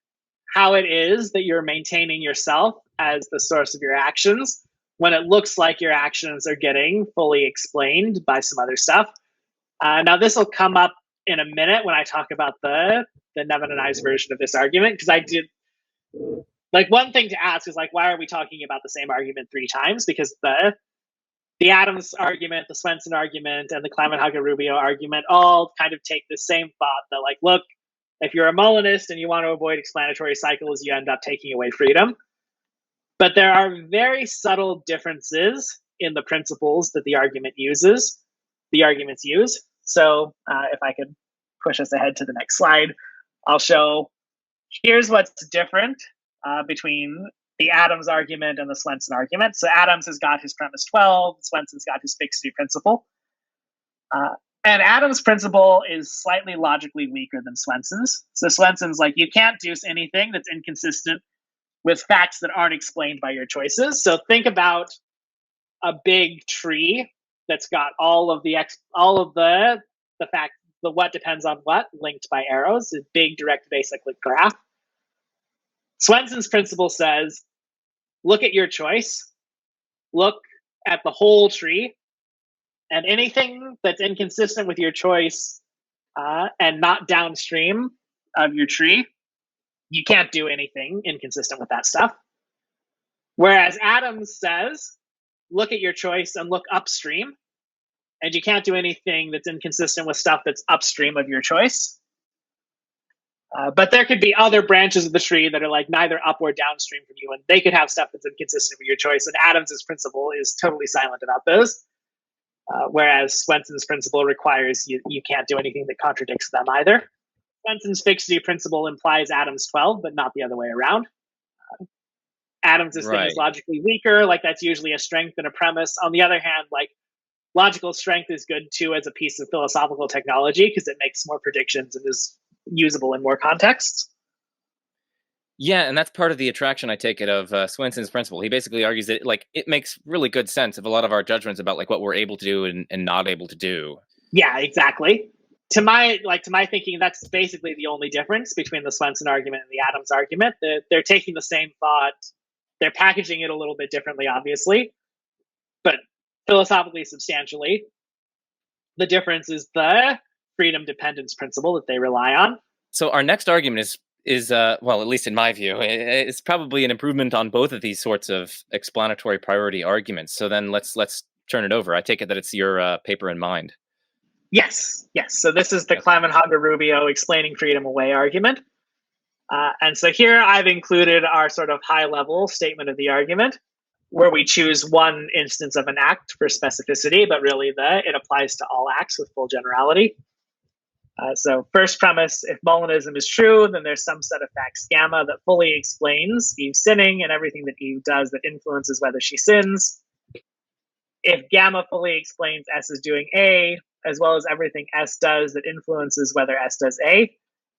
how it is that you're maintaining yourself as the source of your actions when it looks like your actions are getting fully explained by some other stuff. Now, this will come up in a minute when I talk about the Nevin and I's version of this argument, because I did, like, one thing to ask is, like, why are we talking about the same argument 3 times? Because the Adams argument, the Swenson argument, and the Hasker-Rubio argument all kind of take the same thought that, like, look, if you're a Molinist and you want to avoid explanatory cycles, you end up taking away freedom. But there are very subtle differences in the principles that the arguments use. So if I could push us ahead to the next slide, I'll show, here's what's different between the Adams argument and the Swenson argument. So Adams has got his premise 12, Swenson's got his fixity principle. And Adams' principle is slightly logically weaker than Swenson's. So Swenson's like, you can't do anything that's inconsistent with facts that aren't explained by your choices. So think about a big tree that's got all of the fact, the what depends on what linked by arrows, a big directed acyclic graph. Swenson's principle says, look at your choice, look at the whole tree, and anything that's inconsistent with your choice and not downstream of your tree, you can't do anything inconsistent with that stuff. Whereas Adams says, look at your choice and look upstream, and you can't do anything that's inconsistent with stuff that's upstream of your choice. But there could be other branches of the tree that are like neither up or downstream from you, and they could have stuff that's inconsistent with your choice. And Adams's principle is totally silent about those. Whereas Swenson's principle requires you can't do anything that contradicts them either. Swenson's fixity principle implies Adams 12, but not the other way around. Adams's thing is logically weaker, like that's usually a strength and a premise. On the other hand, like logical strength is good too as a piece of philosophical technology because it makes more predictions and is usable in more contexts. Yeah, and that's part of the attraction, I take it, of Swenson's principle. He basically argues that like it makes really good sense of a lot of our judgments about like what we're able to do and not able to do. Yeah, exactly. To my thinking, that's basically the only difference between the Swenson argument and the Adams argument. They're taking the same thought, they're packaging it a little bit differently, obviously, but philosophically, substantially, the difference is the freedom dependence principle that they rely on. So our next argument is well, at least in my view, it's probably an improvement on both of these sorts of explanatory priority arguments. So then let's turn it over. I take it that it's your paper in mind. Yes. So this is the Hasker-Rubio explaining freedom away argument. And so here I've included our sort of high-level statement of the argument. where we choose one instance of an act for specificity, but really it applies to all acts with full generality. So first premise, if Molinism is true, then there's some set of facts gamma that fully explains Eve's sinning and everything that Eve does that influences whether she sins. If gamma fully explains S is doing A, as well as everything S does that influences whether S does A,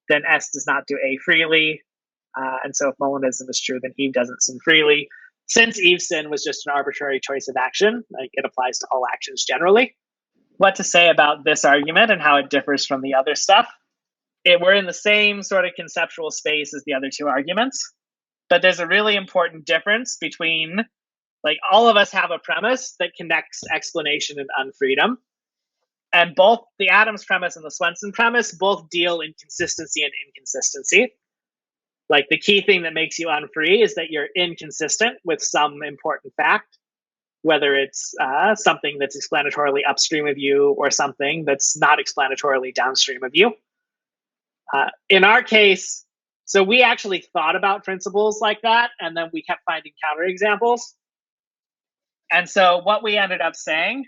then S does not do A freely. And so if Molinism is true, then Eve doesn't sin freely. Since Eve's sin was just an arbitrary choice of action, like it applies to all actions generally. What to say about this argument and how it differs from the other stuff? We're in the same sort of conceptual space as the other two arguments, but there's a really important difference between, like, all of us have a premise that connects explanation and unfreedom. And both the Adams premise and the Swenson premise both deal in consistency and inconsistency. Like, the key thing that makes you unfree is that you're inconsistent with some important fact, whether it's something that's explanatorily upstream of you or something that's not explanatorily downstream of you. In our case, so we actually thought about principles like that, and then we kept finding counterexamples. And so what we ended up saying,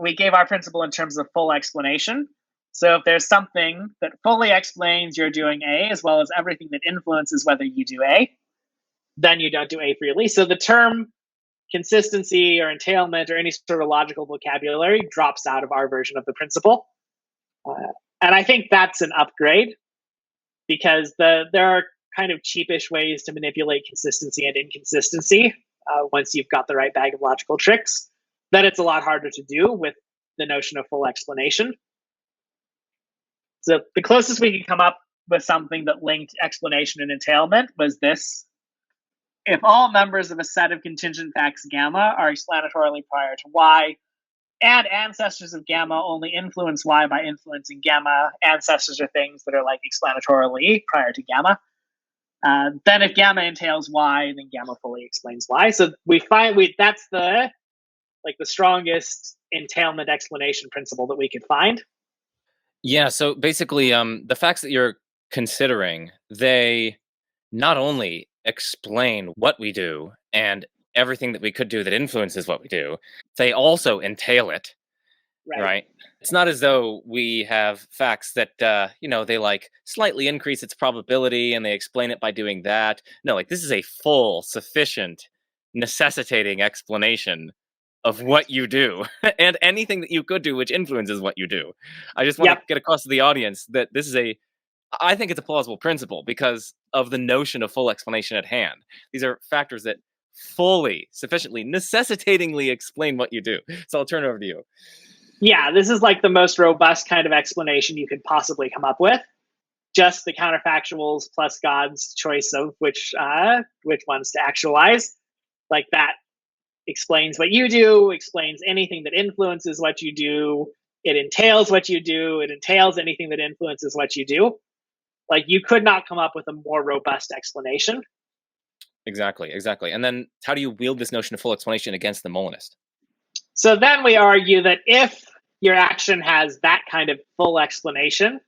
we gave our principle in terms of full explanation. So if there's something that fully explains you're doing A, as well as everything that influences whether you do A, then you don't do A freely. So the term consistency or entailment or any sort of logical vocabulary drops out of our version of the principle. And I think that's an upgrade, because there are kind of cheapish ways to manipulate consistency and inconsistency once you've got the right bag of logical tricks. Then it's a lot harder to do with the notion of full explanation. So the closest we could come up with something that linked explanation and entailment was this. If all members of a set of contingent facts gamma are explanatorily prior to Y, and ancestors of gamma only influence Y by influencing gamma, ancestors are things that are like explanatorily prior to gamma, then if gamma entails Y, then gamma fully explains Y. So we find that's the strongest entailment explanation principle that we could find. Yeah, so basically, the facts that you're considering, they not only explain what we do and everything that we could do that influences what we do, they also entail it, right? It's not as though we have facts that, they like slightly increase its probability and they explain it by doing that. No, like this is a full, sufficient, necessitating explanation of what you do and anything that you could do which influences what you do. I just want to get across to the audience that this is I think it's a plausible principle because of the notion of full explanation at hand. These are factors that fully, sufficiently, necessitatingly explain what you do. So I'll turn it over to you. Yeah, this is like the most robust kind of explanation you could possibly come up with. Just the counterfactuals plus God's choice of which ones to actualize. Like that explains what you do, explains anything that influences what you do. It entails what you do. It entails anything that influences what you do. Like, you could not come up with a more robust explanation. Exactly. And then how do you wield this notion of full explanation against the Molinist? So then we argue that if your action has that kind of full explanation,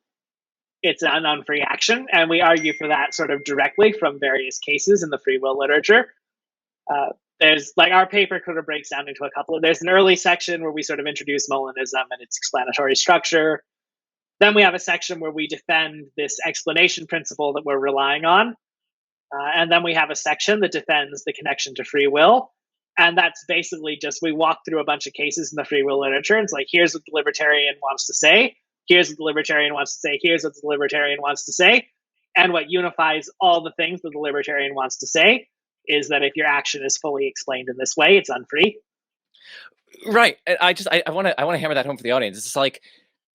it's an unfree action. And we argue for that sort of directly from various cases in the free will literature. There's like our paper sort of breaks down into a couple of, there's an early section where we sort of introduce Molinism and its explanatory structure. Then we have a section where we defend this explanation principle that we're relying on. And then we have a section that defends the connection to free will. And that's basically just, we walk through a bunch of cases in the free will literature. And it's like, here's what the libertarian wants to say. Here's what the libertarian wants to say. Here's what the libertarian wants to say. And what unifies all the things that the libertarian wants to say is that if your action is fully explained in this way, it's unfree. Right. I want to hammer that home for the audience. It's just like,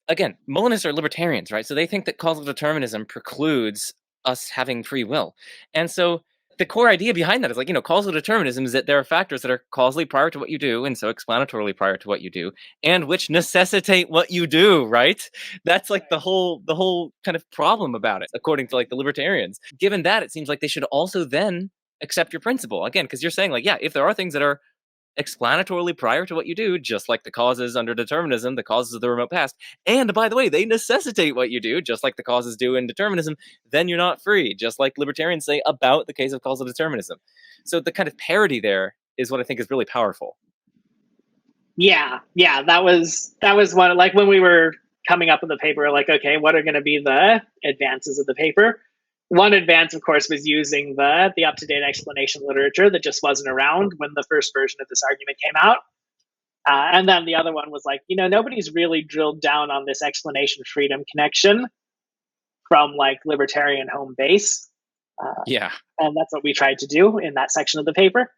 again, Molinists are libertarians, right? So they think that causal determinism precludes us having free will. And so the core idea behind that is like, causal determinism is that there are factors that are causally prior to what you do and so explanatorily prior to what you do and which necessitate what you do, right? That's like the whole kind of problem about it, according to like the libertarians. Given that, it seems like they should also then accept your principle. Again, because you're saying like, yeah, if there are things that are explanatorily prior to what you do, just like the causes under determinism, the causes of the remote past, and by the way, they necessitate what you do, just like the causes do in determinism, then you're not free, just like libertarians say about the case of causal determinism. So the kind of parity there is what I think is really powerful. Yeah, that was one, like when we were coming up with the paper, like, okay, what are going to be the advances of the paper? One advance, of course, was using the up-to-date explanation literature that just wasn't around when the first version of this argument came out. And then the other one was like, nobody's really drilled down on this explanation freedom connection from like libertarian home base. Yeah. And that's what we tried to do in that section of the paper.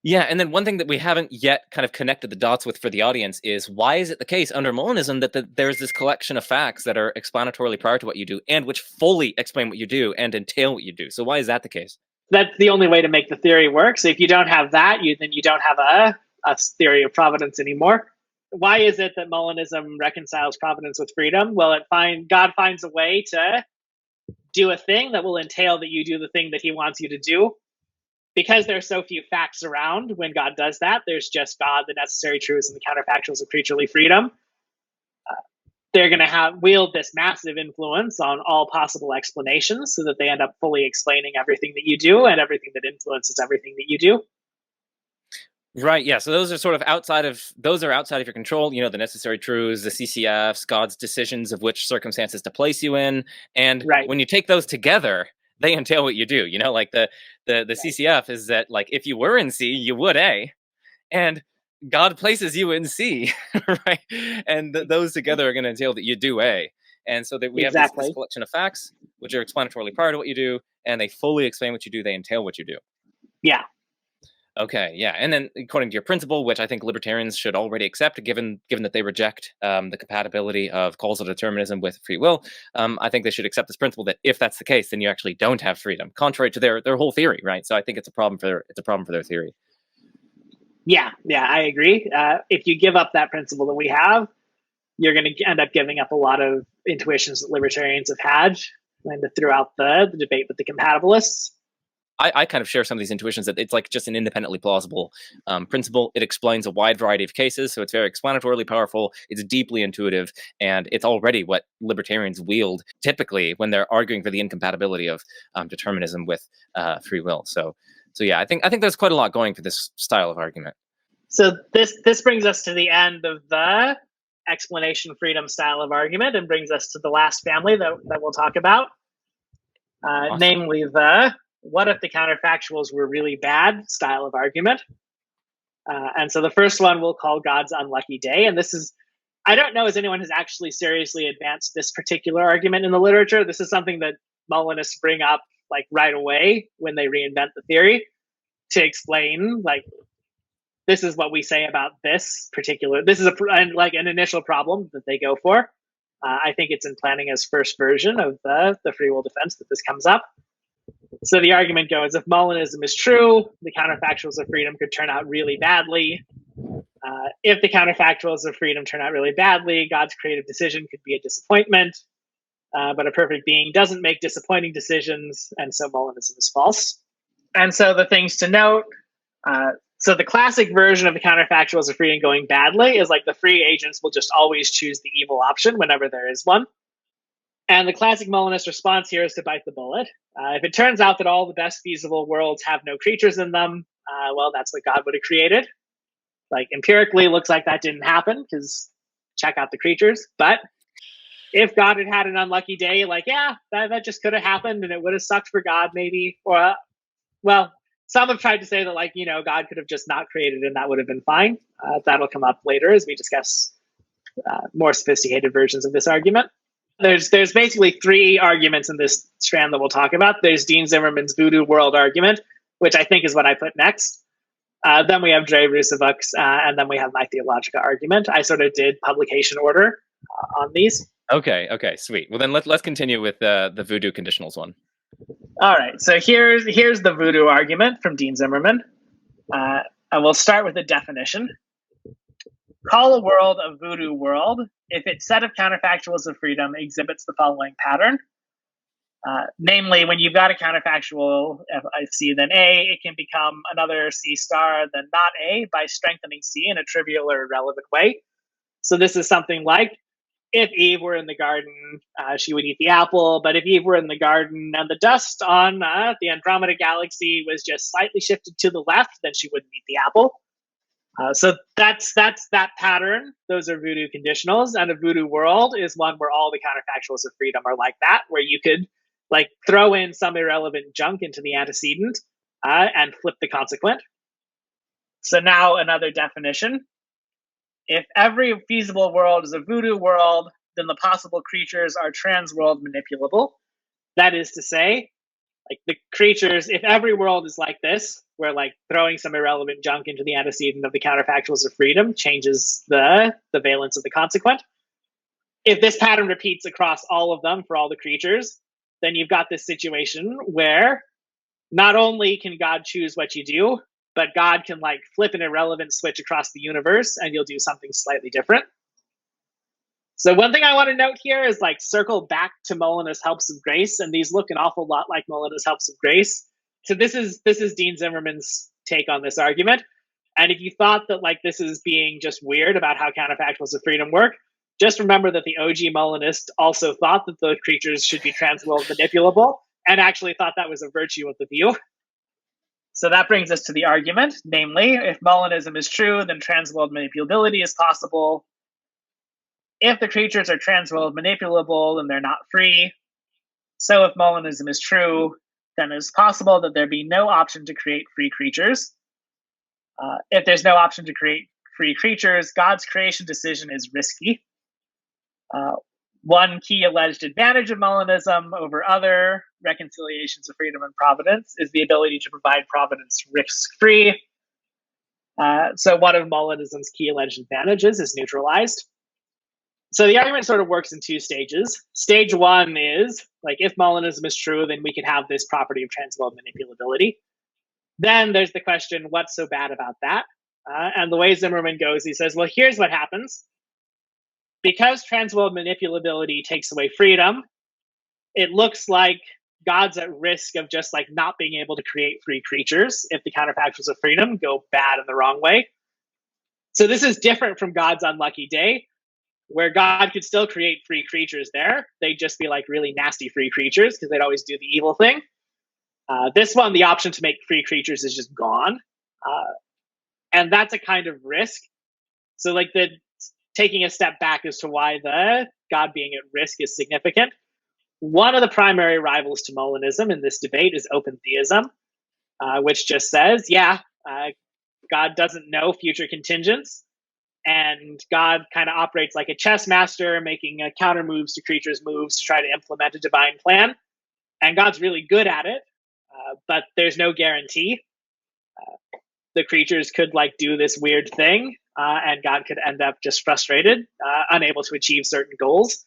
Yeah, and then one thing that we haven't yet kind of connected the dots with for the audience is, why is it the case under Molinism that there's this collection of facts that are explanatorily prior to what you do and which fully explain what you do and entail what you do? So why is that the case? That's the only way to make the theory work. So if you don't have that, then you don't have a theory of providence anymore. Why is it that Molinism reconciles providence with freedom? Well, God finds a way to do a thing that will entail that you do the thing that he wants you to do. Because there are so few facts around when God does that, there's just God, the necessary truths, and the counterfactuals of creaturely freedom. They're going to wield this massive influence on all possible explanations so that they end up fully explaining everything that you do and everything that influences everything that you do. Right, yeah. So those are sort of outside of your control, the necessary truths, the CCFs, God's decisions of which circumstances to place you in. And when you take those together, they entail what you do. Like the CCF is that, like, if you were in C, you would A, and God places you in C, right? And those together are going to entail that you do A. And so that we have this collection of facts, which are explanatorily prior to what you do, and they fully explain what you do, they entail what you do. Yeah. Okay, yeah. And then according to your principle, which I think libertarians should already accept, given that they reject the compatibility of causal determinism with free will, I think they should accept this principle that if that's the case, then you actually don't have freedom, contrary to their whole theory, right? So I think it's a problem for their theory. Yeah, I agree. If you give up that principle that we have, you're going to end up giving up a lot of intuitions that libertarians have had throughout the debate with the compatibilists. I kind of share some of these intuitions that it's like just an independently plausible principle. It explains a wide variety of cases, so it's very explanatorily powerful. It's deeply intuitive, and it's already what libertarians wield typically when they're arguing for the incompatibility of determinism with free will. So yeah, I think there's quite a lot going for this style of argument. So this brings us to the end of the explanation freedom style of argument, and brings us to the last family that we'll talk about, awesome. Namely the what if the counterfactuals were really bad style of argument. And so the first one we'll call God's unlucky day. And this is, I don't know as anyone has actually seriously advanced this particular argument in the literature. This is something that Molinists bring up like right away when they reinvent the theory to explain, like, this is what we say about this particular, this is an initial problem that they go for. I think it's in Plantinga's first version of the free will defense that this comes up. So the argument goes, if Molinism is true, the counterfactuals of freedom could turn out really badly. If the counterfactuals of freedom turn out really badly, God's creative decision could be a disappointment, but a perfect being doesn't make disappointing decisions, and so Molinism is false. And so the things to note, so the classic version of the counterfactuals of freedom going badly is like the free agents will just always choose the evil option whenever there is one. And the classic Molinist response here is to bite the bullet. If it turns out that all the best feasible worlds have no creatures in them, well, that's what God would have created. Like, empirically, looks like that didn't happen, because check out the creatures. But if God had an unlucky day, like, yeah, that just could have happened, and it would have sucked for God, maybe. Or, well, some have tried to say that, like, God could have just not created, and that would have been fine. That'll come up later as we discuss more sophisticated versions of this argument. There's basically three arguments in this strand that we'll talk about. There's Dean Zimmerman's Voodoo World Argument, which I think is what I put next. Then we have Dre Rusevuk's, and then we have my Theological Argument. I sort of did publication order on these. Okay, sweet. Well, then let's continue with the Voodoo conditionals one. All right, so here's the Voodoo Argument from Dean Zimmerman. And we'll start with the definition. Call a world a voodoo world if its set of counterfactuals of freedom exhibits the following pattern. Namely, when you've got a counterfactual of C then A, it can become another C star then not A by strengthening C in a trivial or irrelevant way. So this is something like, if Eve were in the garden, she would eat the apple. But if Eve were in the garden and the dust on the Andromeda galaxy was just slightly shifted to the left, then she wouldn't eat the apple. So that's that pattern. Those are voodoo conditionals, and a voodoo world is one where all the counterfactuals of freedom are like that, where you could like throw in some irrelevant junk into the antecedent and flip the consequent. So now another definition. If every feasible world is a voodoo world, then the possible creatures are trans-world manipulable. That is to say, like the creatures, if every world is like this, where like throwing some irrelevant junk into the antecedent of the counterfactuals of freedom changes the valence of the consequent. If this pattern repeats across all of them for all the creatures, then you've got this situation where not only can God choose what you do, but God can like flip an irrelevant switch across the universe and you'll do something slightly different. So one thing I want to note here is like circle back to Molina's helps of grace, and these look an awful lot like Molina's helps of grace. So this is Dean Zimmerman's take on this argument. And if you thought that like this is being just weird about how counterfactuals of freedom work, just remember that the OG Molinist also thought that the creatures should be trans-world manipulable, and actually thought that was a virtue of the view. So that brings us to the argument, namely, if Molinism is true, then trans-world manipulability is possible. If the creatures are trans-world manipulable, then they're not free. So if Molinism is true, then it's possible that there be no option to create free creatures. If there's no option to create free creatures, God's creation decision is risky. One key alleged advantage of Molinism over other reconciliations of freedom and providence is the ability to provide providence risk-free. So one of Molinism's key alleged advantages is neutralized. So the argument sort of works in two stages. Stage one is, like, if Molinism is true, then we can have this property of trans-world manipulability. Then there's the question, what's so bad about that? And the way Zimmerman goes, he says, well, here's what happens. Because trans-world manipulability takes away freedom, it looks like God's at risk of just like not being able to create free creatures if the counterfactuals of freedom go bad in the wrong way. So this is different from God's unlucky day, where God could still create free creatures there. They'd just be like really nasty free creatures because they'd always do the evil thing. This one, the option to make free creatures is just gone. And that's a kind of risk. So like taking a step back as to why the God being at risk is significant. One of the primary rivals to Molinism in this debate is open theism, which just says, God doesn't know future contingents, and God kind of operates like a chess master, making counter moves to creatures' moves to try to implement a divine plan. And God's really good at it, but there's no guarantee. The creatures could like do this weird thing, and God could end up just frustrated, unable to achieve certain goals.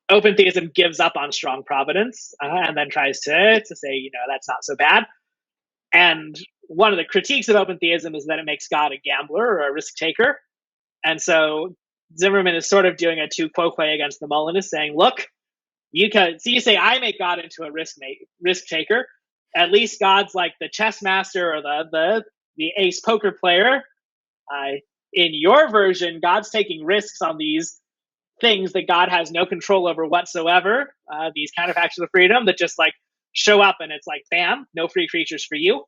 Open theism gives up on strong providence and then tries to say, that's not so bad. And one of the critiques of open theism is that it makes God a gambler or a risk taker. And so Zimmerman is sort of doing a tu quoque against the Molinists, saying, look, you say I make God into a risk taker. At least God's like the chess master or the ace poker player. In your version, God's taking risks on these things that God has no control over whatsoever. These counterfactuals of freedom that just like show up and it's like, bam, no free creatures for you.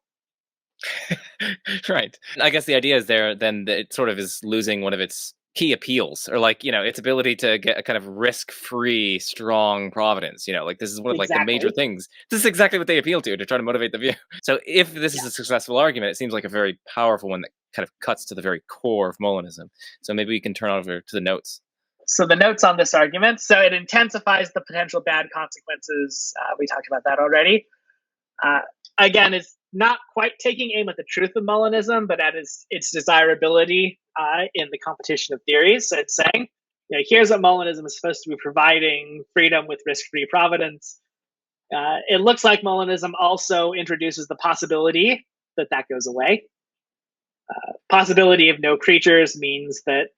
Right. I guess the idea is there then that it sort of is losing one of its key appeals, or like, its ability to get a kind of risk-free, strong providence. Like this is one of like the major things. This is exactly what they appeal to try to motivate the view. So if this is a successful argument, it seems like a very powerful one that kind of cuts to the very core of Molinism. So maybe we can turn over to the notes. So the notes on this argument. So it intensifies the potential bad consequences. We talked about that already. Again, it's not quite taking aim at the truth of Molinism, but at its desirability in the competition of theories. So it's saying, here's what Molinism is supposed to be providing: freedom with risk-free providence. It looks like Molinism also introduces the possibility that goes away. Possibility of no creatures means that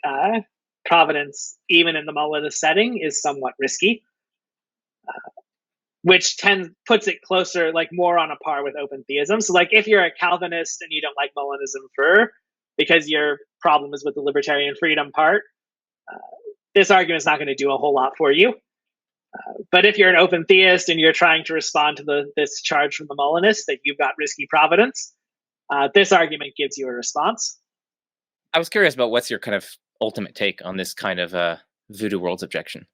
providence, even in the Molinist setting, is somewhat risky, which puts it closer, like more on a par with open theism. So like if you're a Calvinist and you don't like Molinism because your problem is with the libertarian freedom part, this argument is not going to do a whole lot for you. But if you're an open theist and you're trying to respond to this charge from the Molinists that you've got risky providence, this argument gives you a response. I was curious about what's your kind of ultimate take on this kind of voodoo world's objection.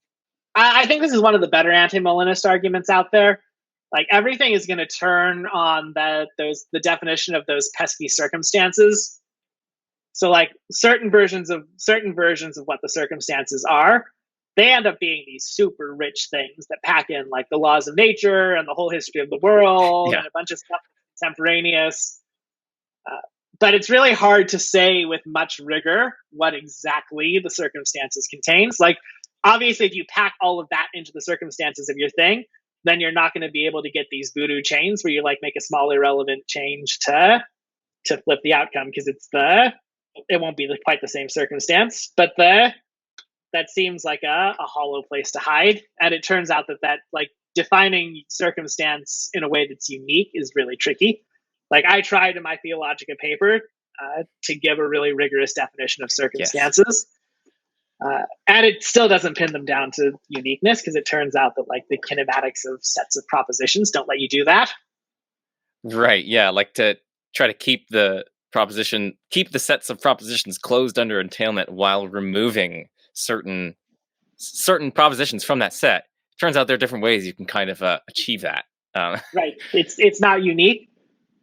I think this is one of the better anti-Molinist arguments out there. Like, everything is going to turn on the definition of those pesky circumstances. So, like, certain versions of what the circumstances are, they end up being these super rich things that pack in like the laws of nature and the whole history of the world and a bunch of stuff contemporaneous. But it's really hard to say with much rigor what exactly the circumstances contains. Like, obviously, if you pack all of that into the circumstances of your thing, then you're not going to be able to get these voodoo chains where you like make a small irrelevant change to flip the outcome, because it won't be quite the same circumstance. But that seems like a hollow place to hide. And it turns out that like defining circumstance in a way that's unique is really tricky. Like, I tried in my Theological paper to give a really rigorous definition of circumstances. Yes. And it still doesn't pin them down to uniqueness, because it turns out that like the kinematics of sets of propositions don't let you do that. Right. Yeah. Like, to try to keep the sets of propositions closed under entailment while removing certain propositions from that set. Turns out there are different ways you can kind of achieve that. Right. It's not unique.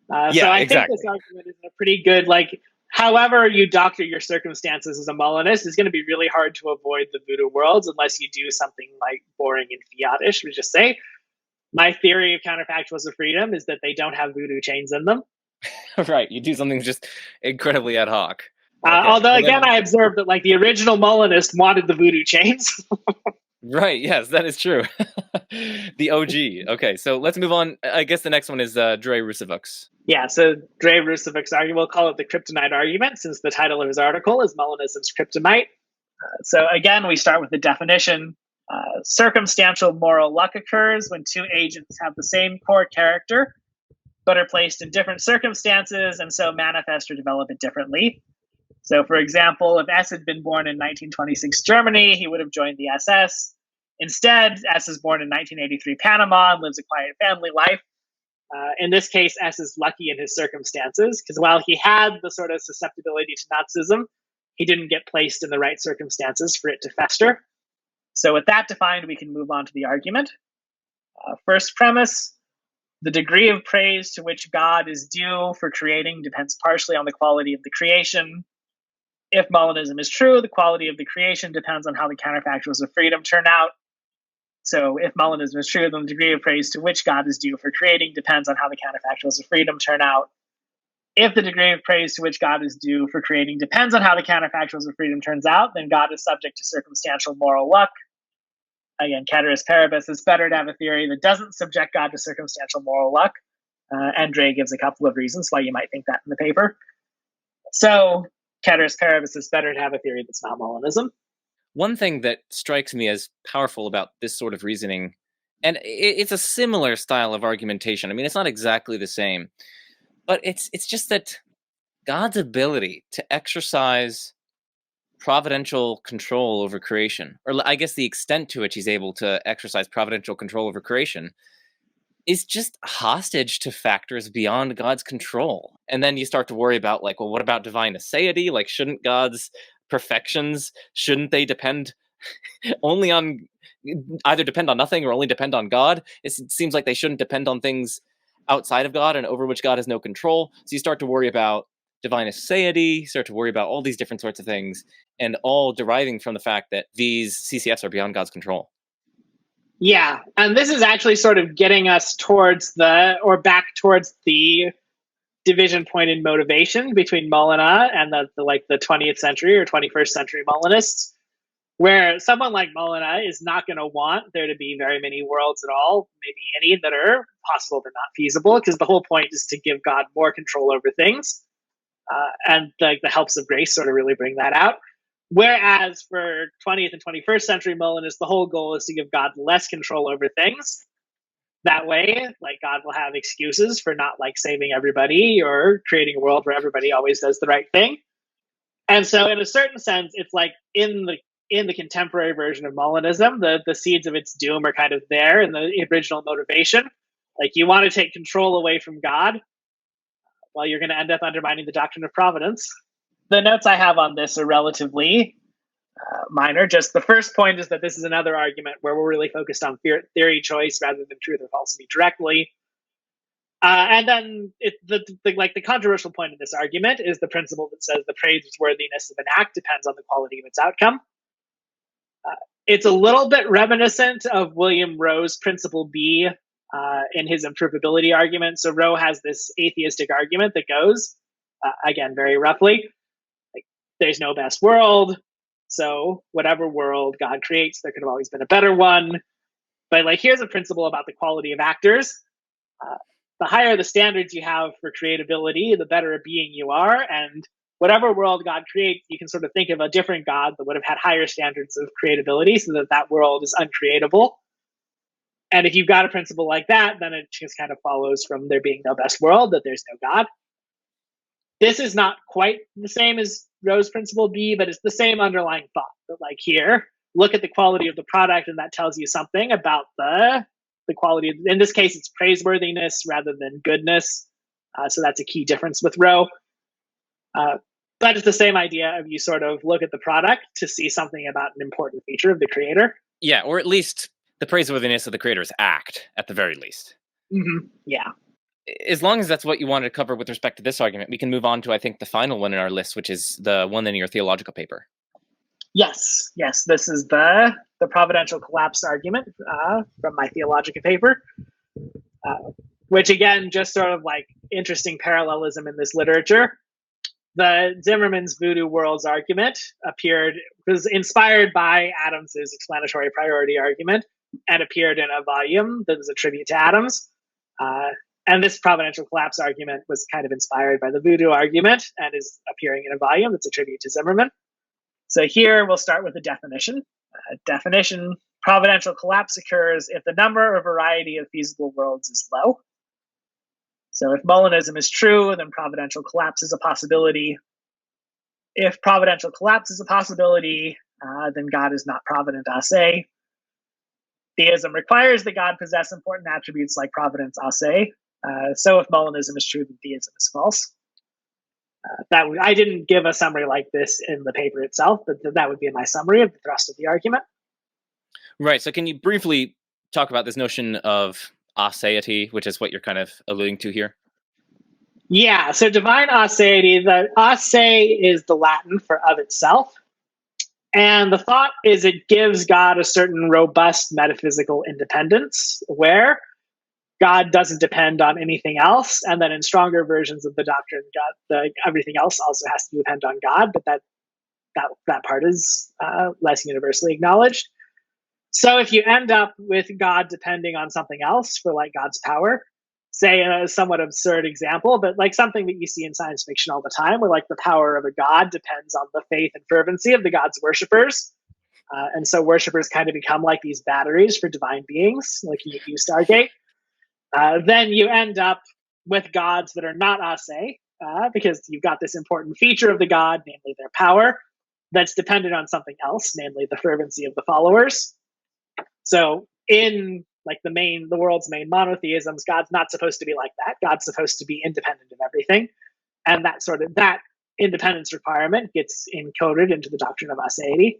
So I think this argument is a pretty good, like, however you doctor your circumstances as a Molinist is going to be really hard to avoid the voodoo worlds unless you do something like boring and fiat-ish. We just say, my theory of counterfactuals of freedom is that they don't have voodoo chains in them. Right. You do something just incredibly ad hoc. Okay. Although, again, I observed that like the original Molinist wanted the voodoo chains. Right. Yes, that is true. The OG. Okay, so let's move on. I guess the next one is Dre Rusevuk's. Yeah, so Dre Rusevuk's argument, we'll call it the Kryptonite argument, since the title of his article is Molinism's Kryptonite. So again, we start with the definition. Circumstantial moral luck occurs when two agents have the same core character, but are placed in different circumstances and so manifest or develop it differently. So, for example, if S had been born in 1926 Germany, he would have joined the SS. Instead, S is born in 1983 Panama and lives a quiet family life. In this case, S is lucky in his circumstances, because while he had the sort of susceptibility to Nazism, he didn't get placed in the right circumstances for it to fester. So with that defined, we can move on to the argument. First premise, the degree of praise to which God is due for creating depends partially on the quality of the creation. If Molinism is true, the quality of the creation depends on how the counterfactuals of freedom turn out. So if Molinism is true, then the degree of praise to which God is due for creating depends on how the counterfactuals of freedom turn out. If the degree of praise to which God is due for creating depends on how the counterfactuals of freedom turns out, then God is subject to circumstantial moral luck. Again, ceteris paribus, it's better to have a theory that doesn't subject God to circumstantial moral luck. And Dre gives a couple of reasons why you might think that in the paper. So, ceteris paribus, it's better to have a theory that's not Molinism. One thing that strikes me as powerful about this sort of reasoning, and it's a similar style of argumentation. I mean, it's not exactly the same, but it's just that God's ability to exercise providential control over creation, or I guess the extent to which he's able to exercise providential control over creation, is just hostage to factors beyond God's control. And then you start to worry about, like, well, what about divine aseity? Like, shouldn't God's perfections, shouldn't they depend only on, either depend on nothing or only depend on God? It seems like they shouldn't depend on things outside of God and over which God has no control. So you start to worry about divine aseity, start to worry about all these different sorts of things, and all deriving from the fact that these CCFs are beyond God's control. Yeah, and this is actually sort of getting us back towards the division point in motivation between Molina and the 20th century or 21st century Molinists, where someone like Molina is not going to want there to be very many worlds at all, maybe any that are possible but not feasible, because the whole point is to give God more control over things. And the helps of grace sort of really bring that out. Whereas for 20th and 21st century Molinists, the whole goal is to give God less control over things. That way, like, God will have excuses for not like saving everybody or creating a world where everybody always does the right thing. And so in a certain sense, it's like in the in the contemporary version of Molinism, the seeds of its doom are kind of there in the original motivation. Like, you want to take control away from God, well, you're going to end up undermining the doctrine of providence. The notes I have on this are relatively minor. Just the first point is that this is another argument where we're really focused on theory choice rather than truth or falsity directly. And then the controversial point of this argument is the principle that says the praiseworthiness of an act depends on the quality of its outcome. It's a little bit reminiscent of William Rowe's principle B in his improvability argument. So Rowe has this atheistic argument that goes, again, very roughly, like, there's no best world. So whatever world God creates, there could have always been a better one. But like, here's a principle about the quality of actors. The higher the standards you have for creatability, the better a being you are. And whatever world God creates, you can sort of think of a different God that would have had higher standards of creatability so that that world is uncreatable. And if you've got a principle like that, then it just kind of follows from there being no best world that there's no God. This is not quite the same as Rowe's principle B, but it's the same underlying thought that, like, here, look at the quality of the product, and that tells you something about the quality. In this case, it's praiseworthiness rather than goodness. So that's a key difference with Rowe. But it's the same idea of you sort of look at the product to see something about an important feature of the creator. Yeah, or at least the praiseworthiness of the creator's act, at the very least. Mm-hmm. Yeah. As long as that's what you wanted to cover with respect to this argument, we can move on to, I think, the final one in our list, which is the one in your theological paper. Yes. This is the providential collapse argument from my theological paper, which, again, just sort of like interesting parallelism in this literature. The Zimmerman's Voodoo worlds argument was inspired by Adams's explanatory priority argument and appeared in a volume that was a tribute to Adams. And this providential collapse argument was kind of inspired by the Voodoo argument and is appearing in a volume that's a tribute to Zimmerman. So here we'll start with the definition. Definition: providential collapse occurs if the number or variety of feasible worlds is low. So if Molinism is true, then providential collapse is a possibility. If providential collapse is a possibility, then God is not provident a se. Theism requires that God possess important attributes like providence a se. So if Molinism is true, then theism is false. I didn't give a summary like this in the paper itself, but that would be my summary of the thrust of the argument. Right. So can you briefly talk about this notion of aseity, which is what you're kind of alluding to here? Yeah. So divine aseity, the ase is the Latin for of itself. And the thought is it gives God a certain robust metaphysical independence where God doesn't depend on anything else. And then in stronger versions of the doctrine, everything else also has to depend on God, but that part is less universally acknowledged. So if you end up with God depending on something else for like God's power, say in a somewhat absurd example, but like something that you see in science fiction all the time, where like the power of a god depends on the faith and fervency of the god's worshippers. And so worshippers kind of become like these batteries for divine beings, like you Stargate. Then you end up with gods that are not ase, because you've got this important feature of the god, namely their power, that's dependent on something else, namely the fervency of the followers. So in like the world's main monotheisms, God's not supposed to be like that. God's supposed to be independent of everything. And that independence requirement gets encoded into the doctrine of aseity.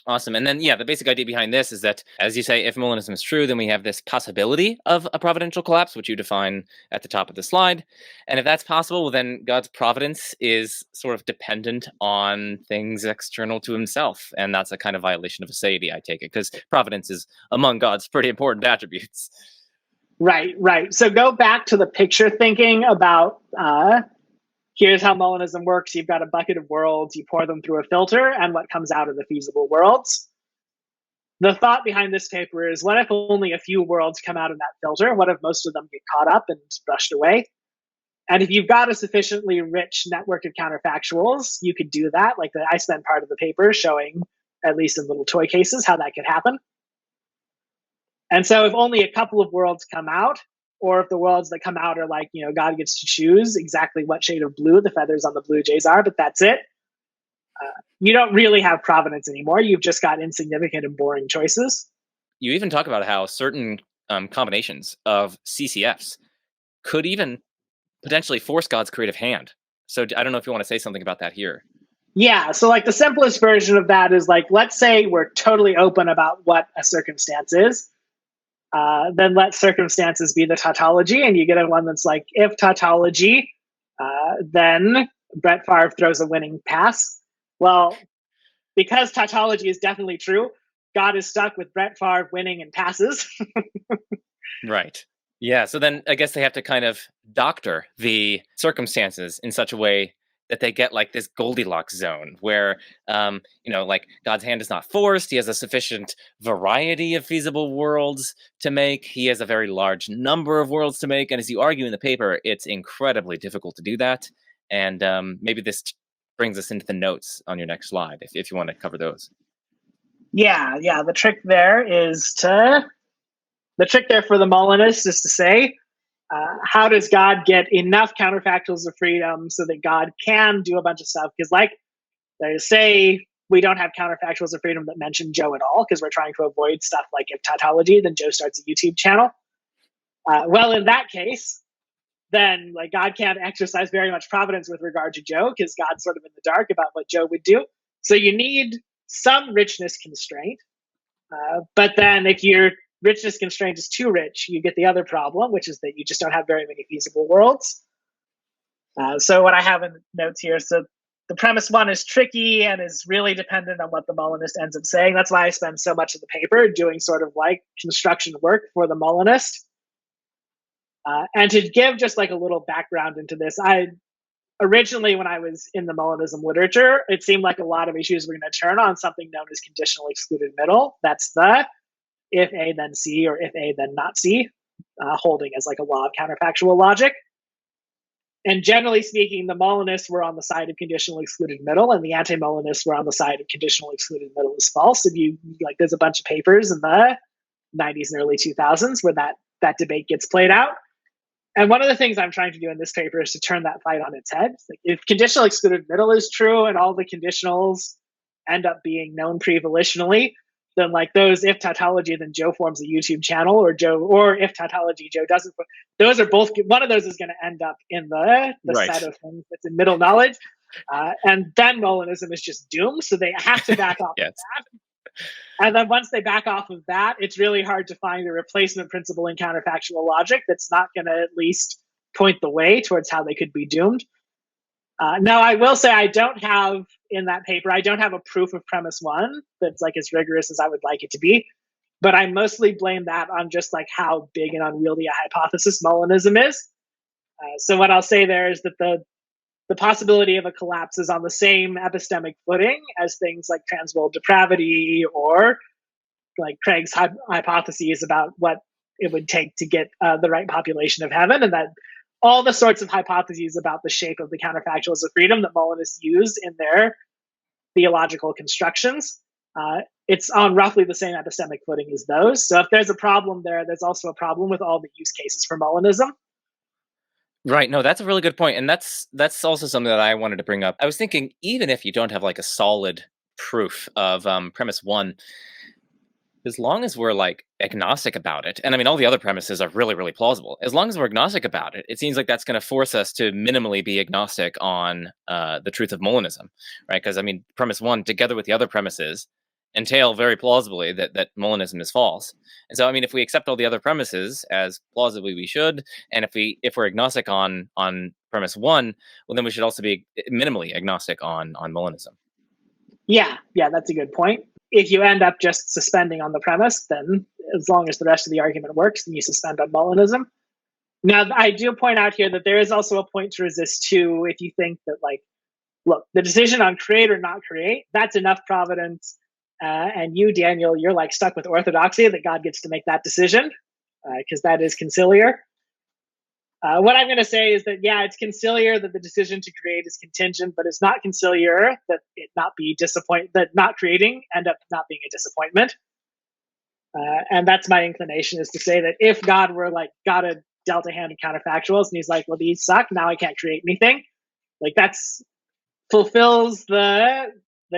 Awesome. And then, yeah, the basic idea behind this is that, as you say, if Molinism is true, then we have this possibility of a providential collapse, which you define at the top of the slide. And if that's possible, well, then God's providence is sort of dependent on things external to himself. And that's a kind of violation of aseity, I take it, because providence is among God's pretty important attributes. Right. So go back to the picture thinking about here's how Molinism works. You've got a bucket of worlds, you pour them through a filter, and what comes out are the feasible worlds. The thought behind this paper is, what if only a few worlds come out of that filter? What if most of them get caught up and brushed away? And if you've got a sufficiently rich network of counterfactuals, you could do that. Like I spent part of the paper showing, at least in little toy cases, how that could happen. And so if only a couple of worlds come out, or if the worlds that come out are like, God gets to choose exactly what shade of blue the feathers on the blue jays are, but that's it. You don't really have providence anymore. You've just got insignificant and boring choices. You even talk about how certain combinations of CCFs could even potentially force God's creative hand. So I don't know if you want to say something about that here. Yeah, so like the simplest version of that is like, let's say we're totally open about what a circumstance is. Then let circumstances be the tautology, and you get a one that's like, if tautology, then Brett Favre throws a winning pass. Well, because tautology is definitely true, God is stuck with Brett Favre winning in passes. Right. Yeah. So then I guess they have to kind of doctor the circumstances in such a way that they get like this Goldilocks zone where, like God's hand is not forced. He has a sufficient variety of feasible worlds to make. He has a very large number of worlds to make. And as you argue in the paper, it's incredibly difficult to do that. And maybe this brings us into the notes on your next slide, if you want to cover those. Yeah. The trick there for the Molinists is to say, how does God get enough counterfactuals of freedom so that God can do a bunch of stuff? Because, like they say, we don't have counterfactuals of freedom that mention Joe at all because we're trying to avoid stuff like if tautology, then Joe starts a YouTube channel. Well, in that case, then like God can't exercise very much providence with regard to Joe because God's sort of in the dark about what Joe would do. So you need some richness constraint. But then if your richness constraint is too rich, you get the other problem, which is that you just don't have very many feasible worlds. So what I have in notes here, so the premise one is tricky and is really dependent on what the Molinist ends up saying. That's why I spend so much of the paper doing sort of like construction work for the Molinist. And to give just like a little background into this, originally, when I was in the Molinism literature, it seemed like a lot of issues were going to turn on something known as conditional excluded middle. That's the if A then C or if A then not C, holding as like a law of counterfactual logic. And generally speaking, the Molinists were on the side of conditional excluded middle, and the anti-Molinists were on the side of conditional excluded middle is false. If you like, there's a bunch of papers in the 90s and early 2000s where that debate gets played out. And one of the things I'm trying to do in this paper is to turn that fight on its head. Like, if conditional excluded middle is true and all the conditionals end up being known pre-volitionally, then like those if tautology, then Joe forms a YouTube channel, or if tautology, Joe doesn't. Those are both, one of those is going to end up in the right set of things that's in middle knowledge. And then Molinism is just doomed. So they have to back off of that. And then once they back off of that, it's really hard to find a replacement principle in counterfactual logic that's not going to at least point the way towards how they could be doomed. Now, I will say I don't have in that paper, I don't have a proof of premise one that's like as rigorous as I would like it to be. But I mostly blame that on just like how big and unwieldy a hypothesis Molinism is. So what I'll say there is that the possibility of a collapse is on the same epistemic footing as things like transworld depravity or like Craig's hypotheses about what it would take to get the right population of heaven, and that all the sorts of hypotheses about the shape of the counterfactuals of freedom that Molinists use in their theological constructions, it's on roughly the same epistemic footing as those. So if there's a problem there, there's also a problem with all the use cases for Molinism. Right. No, that's a really good point. And that's also something that I wanted to bring up. I was thinking, even if you don't have like a solid proof of premise one, as long as we're like agnostic about it, and I mean, all the other premises are really, really plausible. As long as we're agnostic about it, it seems like that's going to force us to minimally be agnostic on the truth of Molinism, right? Because I mean, premise one, together with the other premises, entail very plausibly that Molinism is false. And so, I mean, if we accept all the other premises as plausibly we should, and if we're agnostic on premise one, well, then we should also be minimally agnostic on Molinism. Yeah, that's a good point. If you end up just suspending on the premise, then as long as the rest of the argument works, then you suspend on Molinism. Now, I do point out here that there is also a point to resist too if you think that, like, look, the decision on create or not create, that's enough providence. And you, Daniel, you're like stuck with orthodoxy that God gets to make that decision because that is conciliar. What I'm going to say is that, yeah, it's conciliar that the decision to create is contingent, but it's not conciliar that it not be that not creating end up not being a disappointment. And that's my inclination, is to say that if God were like got a dealt a hand of counterfactuals and he's like, well, these suck, now I can't create anything. Like, that's fulfills the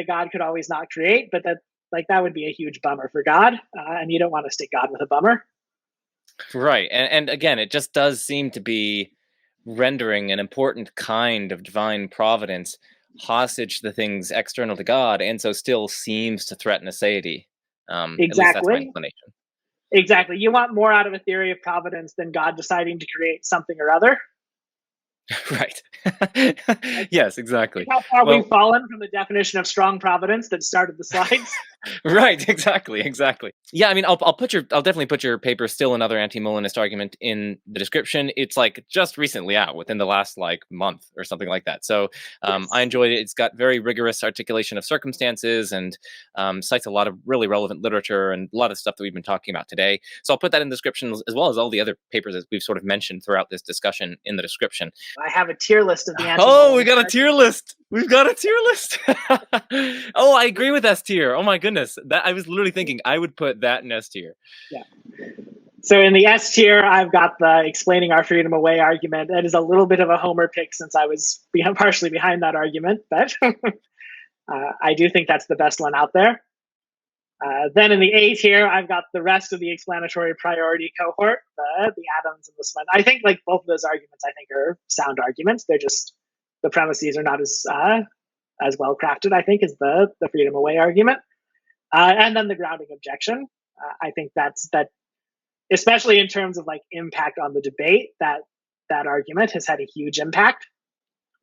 God could always not create, but that would be a huge bummer for God, and you don't want to stick God with a bummer. Right. And again, it just does seem to be rendering an important kind of divine providence hostage to the things external to God, and so still seems to threaten aseity. At least that's my Exactly. inclination. Exactly. You want more out of a theory of providence than God deciding to create something or other. Right. Like, Yes, exactly. how far we've Well, fallen from the definition of strong providence that started the slides. right, exactly. Yeah, I mean, I'll definitely put your paper, Still Another Anti-Molinist Argument, in the description. It's like just recently out, within the last like month or something like that. So Yes. I enjoyed it. It's got very rigorous articulation of circumstances and cites a lot of really relevant literature and a lot of stuff that we've been talking about today. So I'll put that in the description, as well as all the other papers that we've sort of mentioned throughout this discussion in the description. I have a tier list of the Oh, we anti-Molinist got a tier arguments. list. We've got a tier list. Oh, I agree with S tier. Oh my goodness. That I was literally thinking I would put that in S tier. Yeah. So in the S tier, I've got the explaining our freedom away argument. That is a little bit of a homer pick since I was partially behind that argument, but I do think that's the best one out there. Then in the A tier, I've got the rest of the explanatory priority cohort, the atoms and the Swenson. I think like both of those arguments, I think are sound arguments. They're just the premises are not as well crafted, I think, as the freedom away argument. And then the grounding objection. I think that, especially in terms of like impact on the debate, that argument has had a huge impact.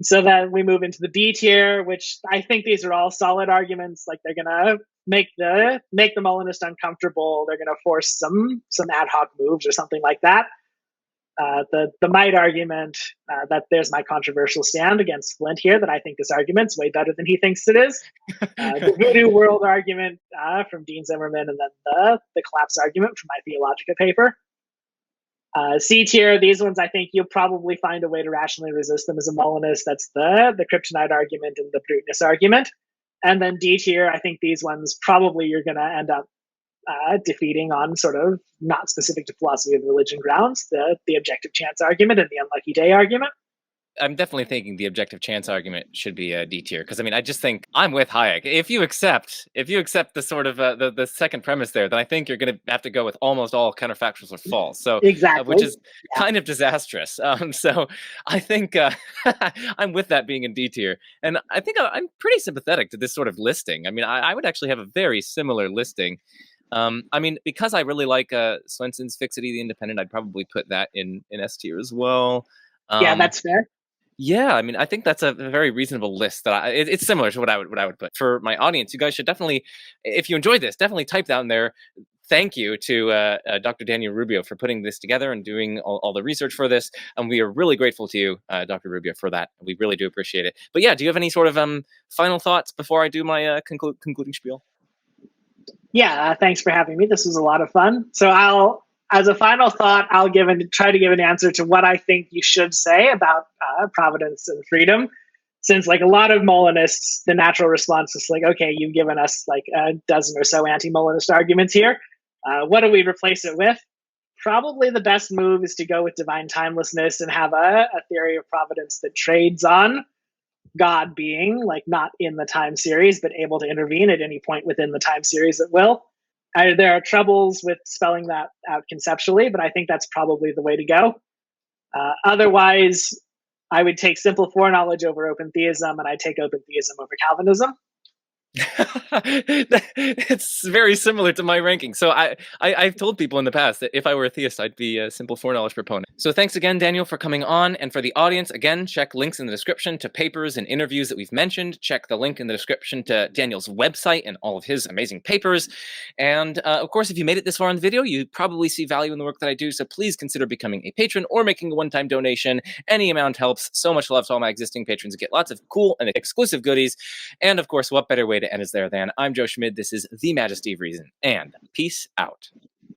So then we move into the B tier, which I think these are all solid arguments. Like they're gonna make the Molinist uncomfortable. They're gonna force some ad hoc moves or something like that. The might argument, that there's my controversial stand against Flint here, that I think this argument's way better than he thinks it is. The voodoo world argument from Dean Zimmerman, and then the collapse argument from my Theological paper. C tier, these ones I think you'll probably find a way to rationally resist them as a Molinist. That's the Kryptonite argument and the Bruteness argument. And then D tier, I think these ones probably you're going to end up defeating on sort of not specific to philosophy of religion grounds, the objective chance argument and the unlucky day argument. I'm definitely thinking the objective chance argument should be a D tier, because I mean, I just think I'm with Hayek. If you accept the sort of the second premise there, then I think you're going to have to go with almost all counterfactuals are false. So Exactly. which is kind of disastrous. So I think I'm with that being in D tier, and I think I'm pretty sympathetic to this sort of listing. I mean, I would actually have a very similar listing. I mean, because I really like Swenson's Fixity the Independent, I'd probably put that in S tier as well. Yeah, that's fair. Yeah, I mean, I think that's a very reasonable list. That it's similar to what I would put for my audience. You guys should definitely, if you enjoyed this, definitely type down there. Thank you to Dr. Daniel Rubio for putting this together and doing all the research for this. And we are really grateful to you, Dr. Rubio, for that. We really do appreciate it. But yeah, do you have any sort of final thoughts before I do my concluding spiel? Yeah, thanks for having me. This was a lot of fun. So as a final thought, I'll try to give an answer to what I think you should say about providence and freedom. Since like a lot of Molinists, the natural response is like, okay, you've given us like a dozen or so anti-Molinist arguments here. What do we replace it with? Probably the best move is to go with divine timelessness and have a theory of providence that trades on God being like not in the time series, but able to intervene at any point within the time series at will. There are troubles with spelling that out conceptually, but I think that's probably the way to go. Otherwise, I would take simple foreknowledge over open theism, and I'd take open theism over Calvinism. It's very similar to my ranking. So I've told people in the past that if I were a theist, I'd be a simple foreknowledge proponent. So thanks again, Daniel, for coming on. And for the audience, again, check links in the description to papers and interviews that we've mentioned. Check the link in the description to Daniel's website and all of his amazing papers. And of course, if you made it this far in the video, you probably see value in the work that I do. So please consider becoming a patron or making a one-time donation. Any amount helps. So much love to all my existing patrons. Get lots of cool and exclusive goodies. And of course, what better way to end is there than I'm Joe Schmid. This is The Majesty of Reason, and peace out.